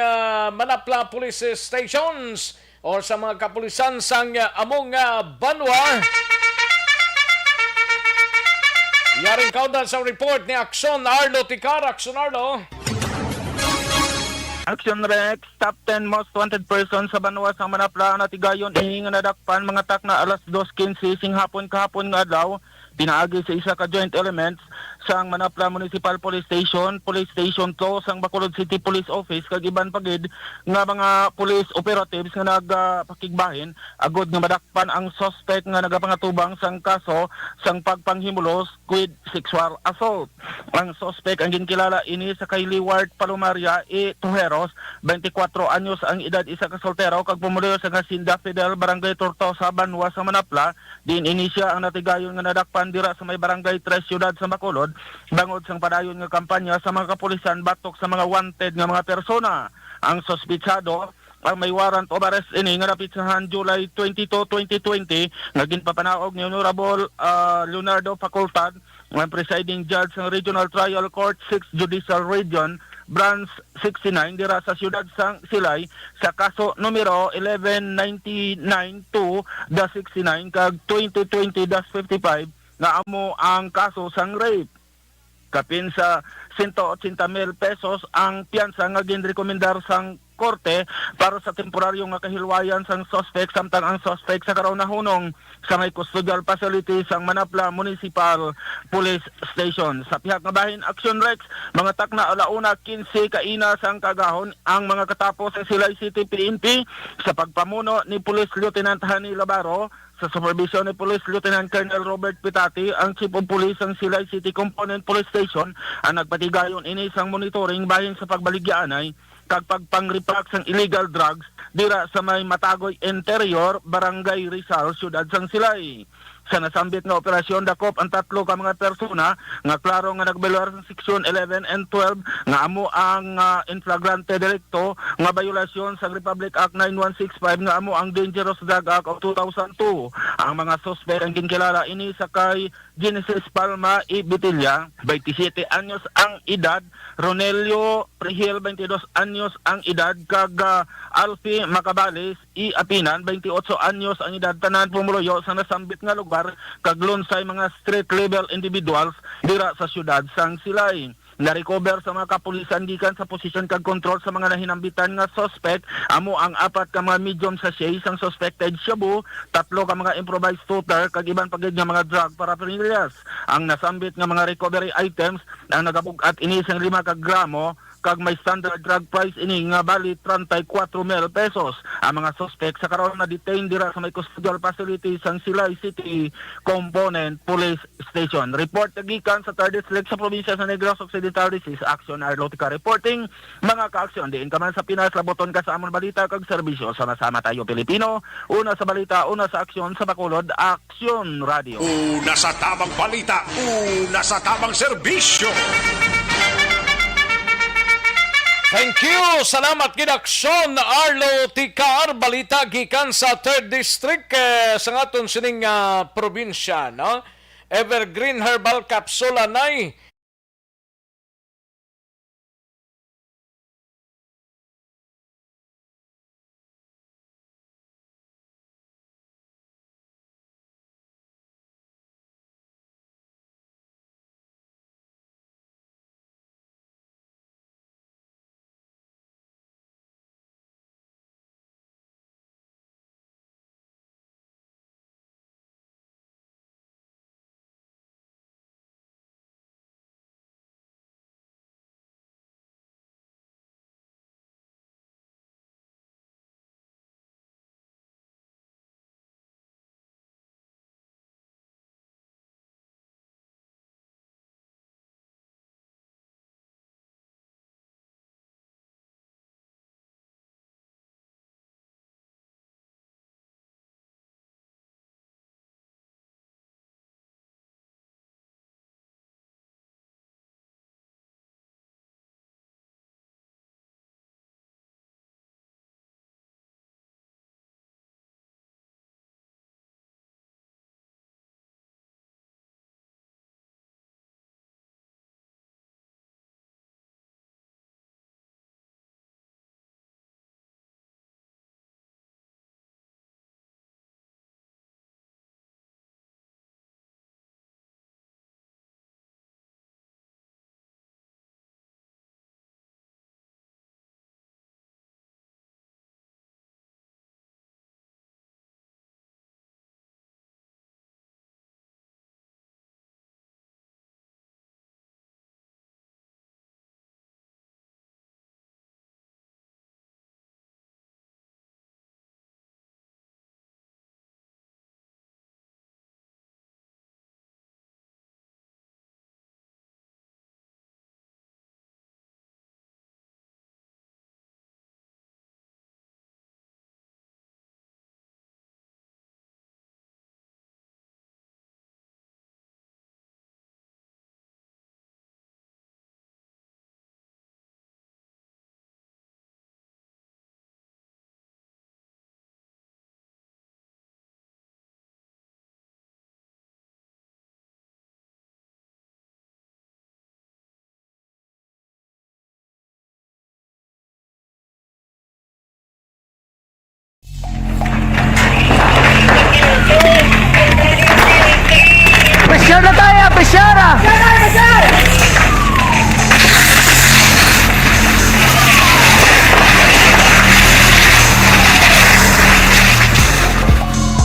Manapla Police Stations or sa mga kapulisan sang among Banwa. Yaring kaundan sa report ni Aksyon Arlo Ticar. Aksyon Arlo.
Action Rex, top 10 most wanted person sa Banwasang Manapla na tigayon nga nadakpan mga tak na alas 2:15 sing hapon kahapon nga adlaw pinaagi sa isa ka joint elements sang Manapla Municipal Police Station, Police Station 2 sang Bacolod City Police Office kag iban pagid nga mga police operatives nga nagpakigbahin agod nga madakpan ang suspect nga nagapangatubang sang kaso sang pagpanghimulos with sexual assault. Ang suspect ang ginkilala ini sa kay Liward Palomaria e Tujeros, 24 anyos ang edad, isa ka soltero kag pumuloy sa Hacienda Fidel, Barangay Tortosa, Banwa sa Manapla. Din inisya ang natigayon nga nadakpan dira sa may Barangay 3 Syudad sa Bacolod bangod sang padayon nga kampanya sa mga kapulisan batok sa mga wanted nga mga persona. Ang sospitsado ang may warrant of arrest ini nga napitsahan July 22, 2020 nga ginpapanaog ni Honorable Leonardo Facultad, ang presiding judge ng Regional Trial Court 6 Judicial Region Branch 69 dira sa siyudad sang Silay sa kaso numero 1199-2-69 kag 2020-55 nga amo ang kaso sang rape. Kapin sa 180,000 pesos ang piyansa nga ginrekomendar sang korte para sa temporaryo nga kahilwayan sang suspect, samtang ang suspect sa karon nahunong sa may custodial facility sang Manapla Municipal Police Station. Sa pihak nga bahin Action Rex, mga takna alauna 15 kaina sang kagahon ang mga katapos sa Silay City PNP sa pagpamuno ni Police Lieutenant Hani Labaro sa supervision ni Police Lieutenant Colonel Robert Pitati, ang Chief of Police ng Silay City Component Police Station, ang nagpatigayon ini sang monitoring bahin sa pagbaligyaanay kag pagpangrepack sang illegal drugs dira sa may Matagoy Interior, Barangay Rizal, Siyudad sang Silay. Sa nasambit nga operasyon dakop ang 3 ka mga persona nga klaro nga nagbelar sa Section 11 and 12 nga amo ang in flagrante delicto nga violasyon sa Republic Act 9165 nga amo ang Dangerous Drug Act of 2002. Ang mga suspect ang ginkilala ini sa kay Genesis Palma e Bitilla, 27 anyos ang edad, Ronelio Prihil, 22 anyos ang edad, kag Alfie Macabales e Apinan, 28 anyos ang edad, tanan pumuloyo sa nasambit nga lugar kag lunsay mga street level individuals dira sa siyudad sang Silay. Na-recover sa mga kapulisan gikan sa posisyon kag control sa mga nahinambitan nga suspect amo ang 4 ka mga medium sachet sang suspected shabu, 3 ka mga improvised shooter kag iban pagid nga mga drug paraphernalias. Ang nasambit nga mga recovery items ang nagabug-at ini sang 5 ka gramo kag may standard drug price ini nga bali 34,000 pesos. Ang mga suspect sa karon na detain dira sa may custodial facility sang Silay City Component Police Station. Report gikan sa 3rd District sa probinsya sa Negros Occidental. This is Action Arlotica reporting. Mga ka-aksyon, diin ka man sa Pinas, laboton ka sa amon balita kag serbisyo. Sama-sama tayo Pilipino. Una sa balita, una sa aksyon sa Bacolod, Action Radio.
Una sa tamang balita, una sa tamang serbisyo.
Thank you! Salamat Gidaksyon Arlo Ticar, balita gikan sa 3rd District sa ngaton sining probinsya, no? Evergreen Herbal Capsule Anay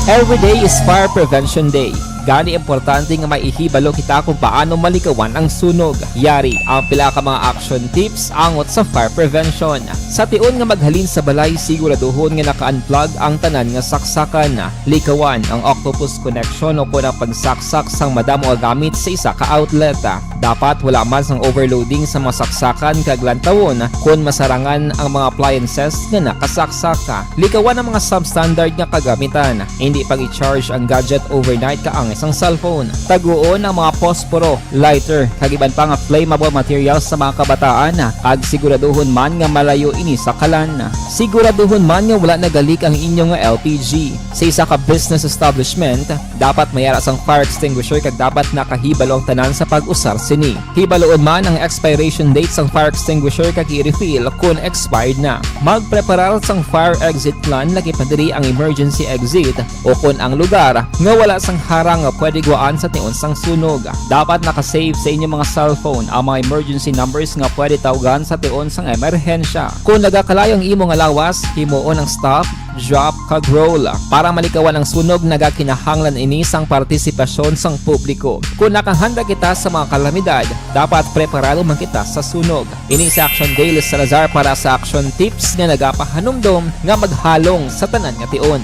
Every day is Fire Prevention Day. Gani importante nga maihibalo kita kung paano malikawan ang sunog. Yari ang pila ka mga action tips angot sa fire prevention. Sa tion nga maghalin sa balay, siguraduhon nga naka-unplug ang tanan nga saksakan. Likawan ang octopus connection o kung ang pagsaksak sang madamo nga gamit sa isa ka outlet. Dapat wala man sang overloading sa mga saksakan kag lantawon kung masarangan ang mga appliances nga nakasaksaka. Likawan ang mga substandard nga kagamitan. Hindi pag i-charge ang gadget overnight kaang isang cellphone. Taguon ang mga posporo, lighter, kag iban pa nga flammable materials sa mga kabataan. Kag siguraduhon man nga malayo ini sa kalan. Siguraduhon man nga wala nagalik ang inyong LPG. Sa isa ka business establishment, dapat mayara sang fire extinguisher kag dapat nakahibalo ang tanan sa pag-usar sini. Hibaloon man ang expiration date sang fire extinguisher kag i-refill kung expired na. Magpreparar sang fire exit plan lagi pa diri ang emergency exit o kung ang lugar nga wala sang harang nga pwede guaan sa tion sang sunog. Dapat nakasave sa inyong mga cellphone ang mga emergency numbers nga pwede tawagan sa tion sang emerhensya. Kung nagakalayo ang imong lawas, himuon ang stop, drop, kag roll. Para malikawan ang sunog, nagakinahanglan ini sang partisipasyon sang publiko. Kung nakahanda kita sa mga kalamidad, dapat preparado man kita sa sunog. Ini sa Action Daily Salazar para sa action tips nga nagapahanumdom nga maghalong sa tanan nga tion.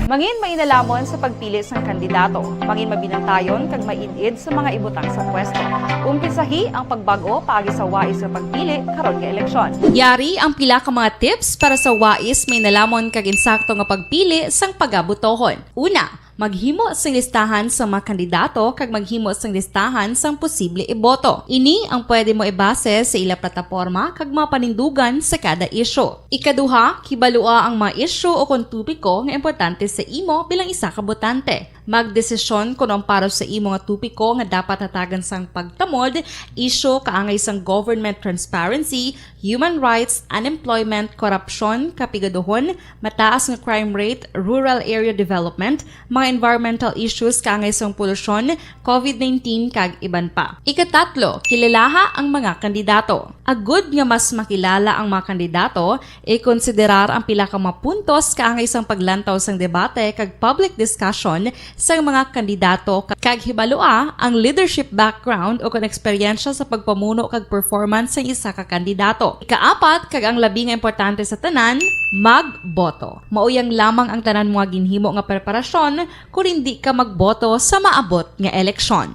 Mangin mainalamon sa pagpili ng kandidato, mangin mabinantayon kag mainid sa mga ibutang sa pwesto. Umpisahi ang pagbago paagi sa wais sa pagpili karon nga eleksyon.
Yari ang pila ka mga tips para sa wais may nalamon kag insakto nga pagpili sang pagabutohon. Una, maghimo sang listahan sa mga kandidato kag maghimo sang listahan sang posible iboto. Ini ang pwede mo ibase sa ila plataporma kag mga panindugan sa kada isyu. Ikaduha, kibalua ang mga isyu o kung tupiko nga importante sa imo bilang isa ka botante. Magdesisyon kung ang para sa imo nga tupiko nga dapat hatagan sang pagtamod, isyu kaangay sang government transparency, human rights, unemployment, korupsyon, kapigaduhon, mataas nga crime rate, rural area development, mga environmental issues kaangay sang polusyon, COVID-19 kag iban pa. Ikatatlo, kilalaha ang mga kandidato. Agud nga mas makilala ang mga kandidato, i-konsiderar ang pila ka mga puntos kaangay sang paglantaw sang debate kag public discussion sa mga kandidato kag hibalua ang leadership background o kung eksperyensya sa pagpamuno kag performance sa isa ka kandidato. Ikaapat, kag ang labi nga importante sa tanan, magboto. Mauyang lamang ang tanan mga ginhimo nga preparasyon kung hindi ka magboto sa maabot nga eleksyon.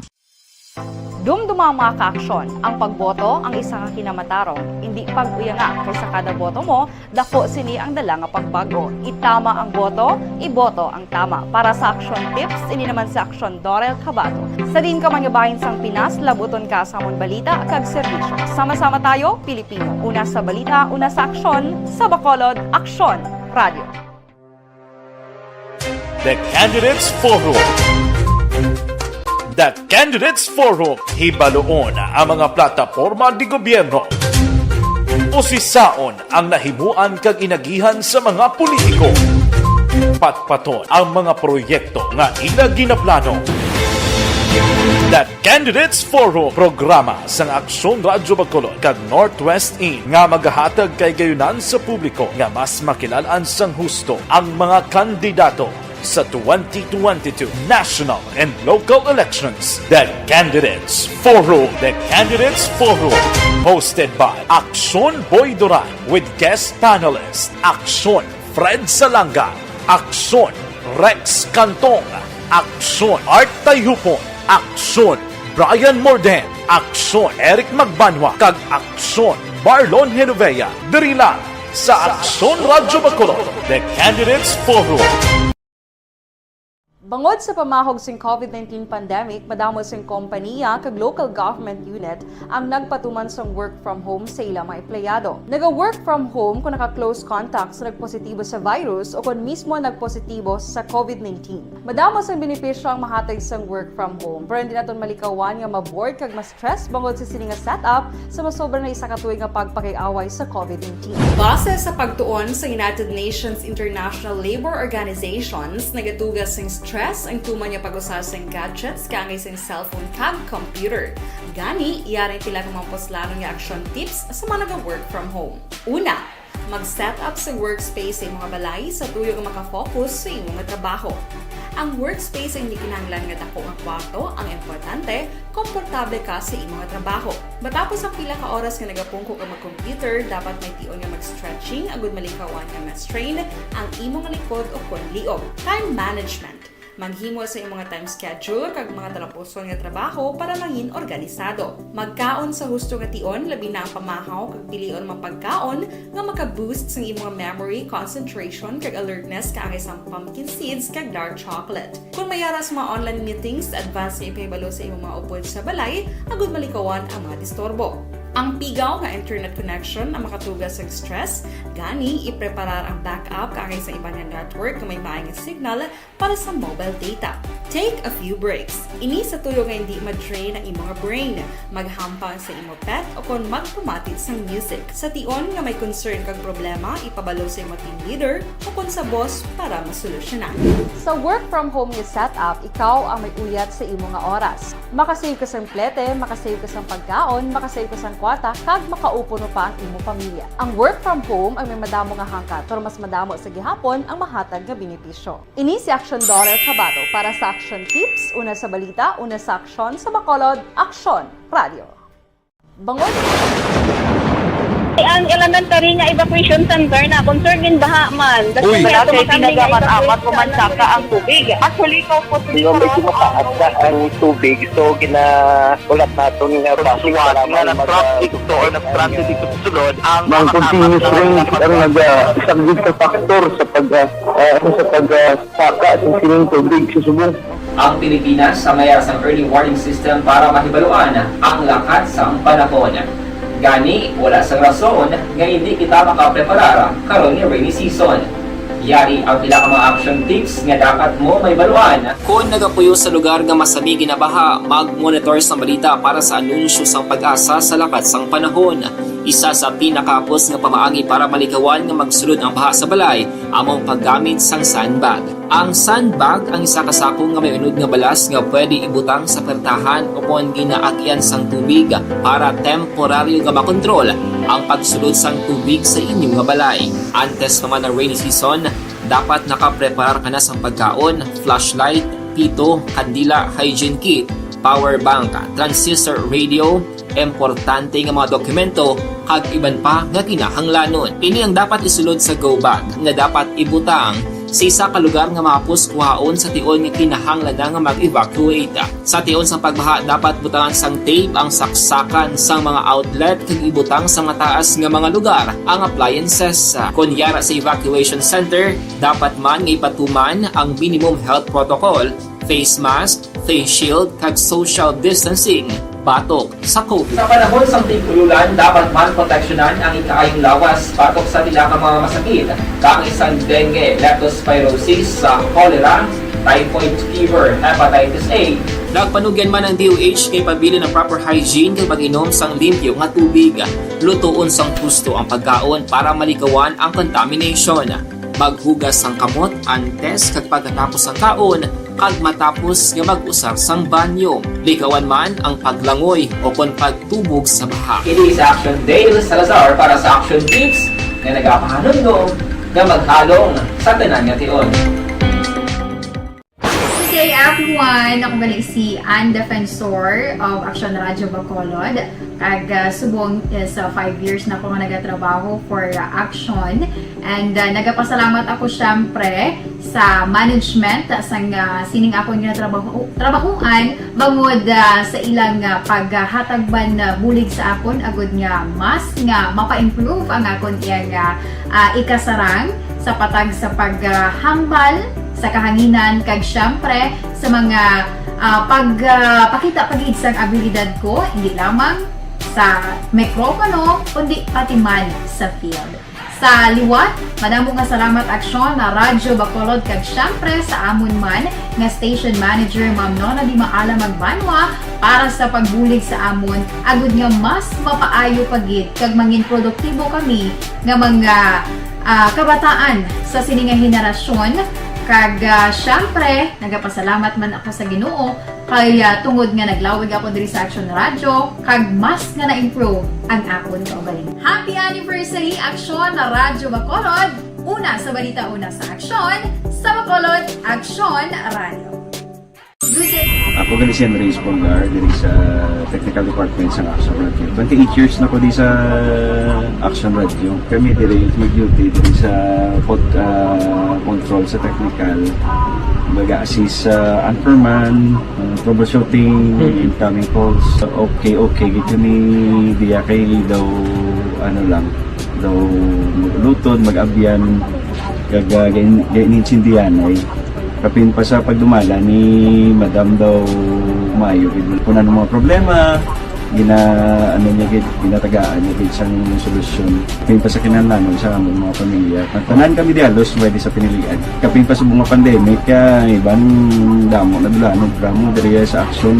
Dumduma ang mga kaaksyon, ang pagboto ang isa ka kinamatarong, hindi pag-uyanga kaysa kada boto mo, dako sini ang dala nga pagbago. Itama ang boto, iboto ang tama. Para sa action tips, ini naman sa action Dorel Cabato. Sa din ka manyabahin sang Pinas, labuton ka sa amon balita kag serbisyo. Sama-sama tayo, Pilipino. Una sa balita, una sa aksyon, sa Bacolod, Aksyon Radio.
The Candidates Forum. The Candidates Forum, hibaloon ang mga plataporma di gobyerno. Usisaon ang nahimuan kag inagihan sa mga politiko. Patpaton ang mga proyekto nga ila ginaplano. The Candidates Forum, programa sang Aksyon Radyo Bacolod kag Northwest In nga magahatag kay gayunan sa publiko nga mas makilalaan sang husto ang mga kandidato sa 2022 national and local elections. The Candidates Forum. The Candidates Forum. Hosted by Aksyon Boy Duran with guest panelist Aksyon Fred Salanga, Aksyon Rex Cantong, Aksyon Art Tayupon, Aksyon Brian Morden, Aksyon Eric Magbanwa, kag Aksyon Marlon Genovea. Diri lang sa Aksyon Radyo Bacolod. The Candidates Forum.
Bangod sa pamahog sing COVID-19 pandemic, madamo sing kompanya kag local government unit ang nagpatuman sang work from home sa ilang mga empleyado. Naga-work from home kung naka-close contact sa nagpositibo sa virus o kung mismo nagpositibo sa COVID-19. Madamo sang benepisyo ang mahatag sang work from home, pero hindi naton malikawan nga maboard kag ma-stress bangod sa sini nga setup sa masobra na isa ka tuig nga pagpakiaway sa COVID-19. Base sa pagtuon sa United Nations International Labor Organizations, nagatugas sing stress ang tuman niya pag-usar sa gadgets kangay sa cellphone kag computer. Gani, iyarin tila ng mga poslano niya action tips sa mga nag-work from home. Una,
Mag-set up sa workspace sa imong balay sa tuyo nga makafocus sa imong trabaho. Ang workspace ay hindi kinahanglan nga dako nga kwarto, ang importante, komportable ka sa imong trabaho. Matapos ang pila ka oras nga nagapungko ka mag-computer, dapat may tion nga mag-stretching agud malikawan nga ma-strain ang imong likod o kon liog. Time management. Maghimo sa imong mga time schedule kag mga talapuson nga trabaho para mangin organisado. Magkaon sa husto nga tion, labi na ang pamahaw kag pilion mapagkaon nga maka-boost sa imong memory, concentration kag alertness kaangay sang pumpkin seeds kag dark chocolate. Kung mayara sa mga online meetings, advance sa ipahibalo sa imong mga upod sa balay, agud malikawan ang mga disturbo. Ang pigaw nga internet connection ang makatugas sa stress, gani ipreparar ang backup kaangay sa ibang network na may maayong signal para sa mobile data. Take a few breaks. Ini sa tuyo nga hindi ma-drain ang imong brain, maghampang sa imong pet o kon magpumati sa music. Sa tion nga may concern kag problema, ipabalo sa imong team leader o kon sa boss para masolusyonan.
Sa work from home nga setup, ikaw ang may uyat sa imong nga oras. Makasave ka sang plete, makasave ka sang pagkaon, makasave ka sang kwarta, kag makaupo no pa ang imong pamilya. Ang work from home ay may madamo nga hangkat, pero mas madamo sa gihapon ang mahatag nga benepisyo. Ini si Action Dorel Cabato para sa Action Tips, una sa balita, una sa aksyon sa Bacolod, Action Radio. Bangon!
Ang elementary nga evacuation center na concern din baha man.
Uy,
kasi pinagamat-amat pumansaka ang tubig. Actually, ko po
Di ba may tumataas na ang tubig, so ginaulat natin nga pasuwat nga nag-trap dito or nag-trap dito sa sulod ang mga continuous rain ang nag-subject sa factor sa pagsaka sa sining tubig sa subong.
Ang Pilipinas sa mayroon sa early warning system para mahibaluan ang lakat sa panahon. Gani, wala sa rason nga hindi kita makapreparar karon ni rainy season. Yari ang pila ka mga action tips nga dapat mo may baluan. Kung nagapuyo sa lugar nga masabi ginabaha, mag-monitor sa balita para sa anunsyo sang pag-asa sa lakat sang panahon. Isa sa pinakapos nga pamaagi para malikawan nga magsulod ang baha sa balay, among paggamit sang sandbag. Ang sandbag ang isa kasakong nga may unod nga balas nga pwede ibutang sa pertahan upon ginaagyan sang tubig para temporaryo nga makontrol ang pagsulod sang tubig sa inyong nga balay. Antes naman ng rainy season, dapat nakapreparar ka na sang pagkaon, flashlight, pito, kandila, hygiene kit, power bank, transistor radio, importante nga mga dokumento kag iban pa nga kinahanglanon. Ini ang dapat isulod sa go bag nga dapat ibutang sa isa ka lugar nga mapus kuhaon sa tion nga kinahanglan nga mag-evacuate. Sa tion sa pagbaha dapat butangan sang tape ang saksakan sang mga outlet kag ibutang sa mataas nga mga lugar ang appliances. Kunyara sa evacuation center, dapat man nga ipatuman ang minimum health protocol, face mask, face shield kag social distancing. Batok sa COVID. Sa panahon sa tigululan, dapat man proteksyonan ang ikaayong lawas batok sa pila ka mga masakit. Kang isang dengue, leptospirosis, cholera, typhoid fever, hepatitis A. Nagpanugyan man ang DOH kay pabili ng proper hygiene kay pag-inom sang limpyo nga tubig. Lutuon sang gusto ang pagkaon para malikawan ang contamination. Maghugas sang kamot antes kag pagkatapos ang kaon kag matapos nga mag-usar sang banyo. Likawan man ang paglangoy o kon pagtubog sa baha. It is Action Dale Salazar para sa Action Tips na nagapahanong nga maghalong sa tanan nga tion.
Good day everyone! Ako balik si Ann Defensor of Action Radio Bacolod. Kag subong sa 5 years na ako nga nagatrabaho for Action. And nagapasalamat ako syempre sa management sang sining ako nga trabahuan bangod sa ilang paghatagban bulig sa akon agud nga mas nga mapa-improve ang akon iyang ikasarang sa patag sa paghambal sa kahanginan kag syempre sa mga pagpakita pagid sang abilidad ko hindi lamang sa mikropono kundi pati man sa field. Sa liwat, madamo nga salamat Aksyon na Radyo Bacolod kag syempre sa amon man nga station manager Ma'am Nona Di Maala Magbanwa para sa pagbulig sa amon agud nga mas mapaayo pagid kag mangin produktibo kami nga mga kabataan sa sining nga henerasyon. Kag syempre, nagapasalamat man ako sa Ginoo Kaya tungod nga naglawig ako diri sa Action Radio, kag mas nga na-improve ang akon kaugalingon. Happy anniversary Action Radio Bacolod! Una sa balita, una sa Action, sa Bacolod, Action Radio.
Ako gali si Reyes Polgar diri sa Technical Department sa Action Radio. 28 years na ko di sa Action Radio. Kami diri mag-duty diri sa control sa technical. Mag-assist sa anchorman, troubleshooting, incoming calls. Okay, gito ni diya kay daw daw lutod, mag-abyan, ganinsindihan ay kapin pa sa pagdumala ni Madam daw maayo kung ano mga problema ginatagaan niya isang solusyon kapin pa sa kinahanglan sa among mga pamilya tanan kami dialos pwede sa pinilian kapin pa sa mga pandemic kaya ibang damo na dulanog dramo diri sa action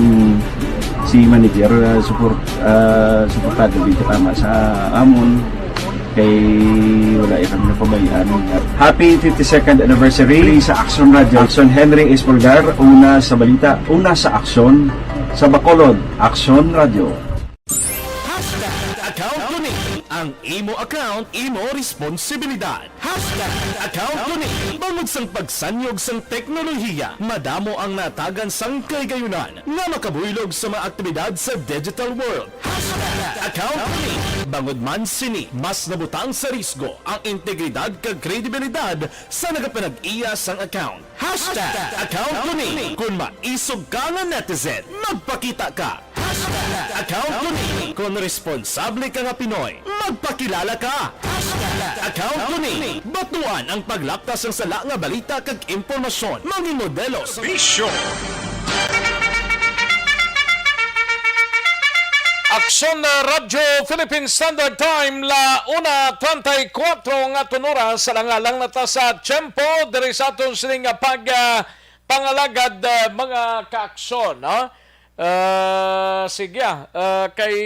si manager suportado dito tama sa amon kay wala kami napabayaan. Happy 52nd anniversary sa Action Radio. Action Henry Espolgar, una sa balita, una sa aksyon, sa Bacolod, Action Radio.
Account Kuning. Ang imo account, imo responsibilidad. Account Kuning. Bangod sang pagsanyog sang teknolohiya, madamo ang natagan sang kaygayunan nga makabuylog sa mga aktibidad sa digital world. Account Kuning. Bangod man sini, mas nabutang sa risgo ang integridad kag kredibilidad sa nagapanag-iya sang account. Account Kuning. Kung maisog ka nga netizen, magpakita ka. Account Kuning. Kung responsable ka nga Pinoy, magpakilala ka. Account Kuning. Batuan ang paglaptas ng sala nga balita kag impormasyon. Maging modelo sa bisyo.
Aksyon na Radyo Philippine Standard Time la 1:34 nga tunura sa langalang nata sa tiyempo diri sa aton sining pangalagad mga kaaksyon, no? Sige, kay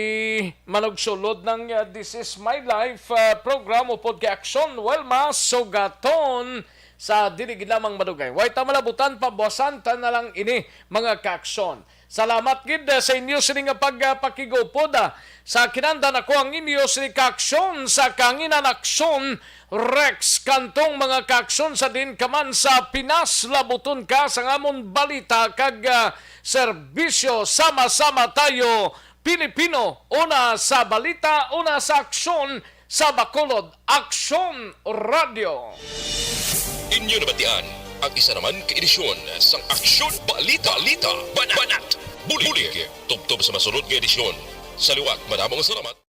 manugsulod ng This Is My Life program o podcast Welma Sugaton sa dilig lamang madugay. Way ta malabutan pabuwasan ta na lang ini mga kaaksyon. Salamat gid sa inyo sining pagpakigupod sa kinandan ako ang inyo sining kaaksyon sa kanginan aksyon Rex kantong mga kaaksyon sa din kaman sa Pinas labuton ka sa ngamon balita kag serbisyo sama-sama tayo Pilipino una sa balita una sa aksyon sa Bacolod Action Radio.
Inyo nabatian ang isa naman ka-edisyon sang Aksyon Balita Banat Bulig. Tubtob sa masunod nga edisyon. Sa liwat, madamong salamat.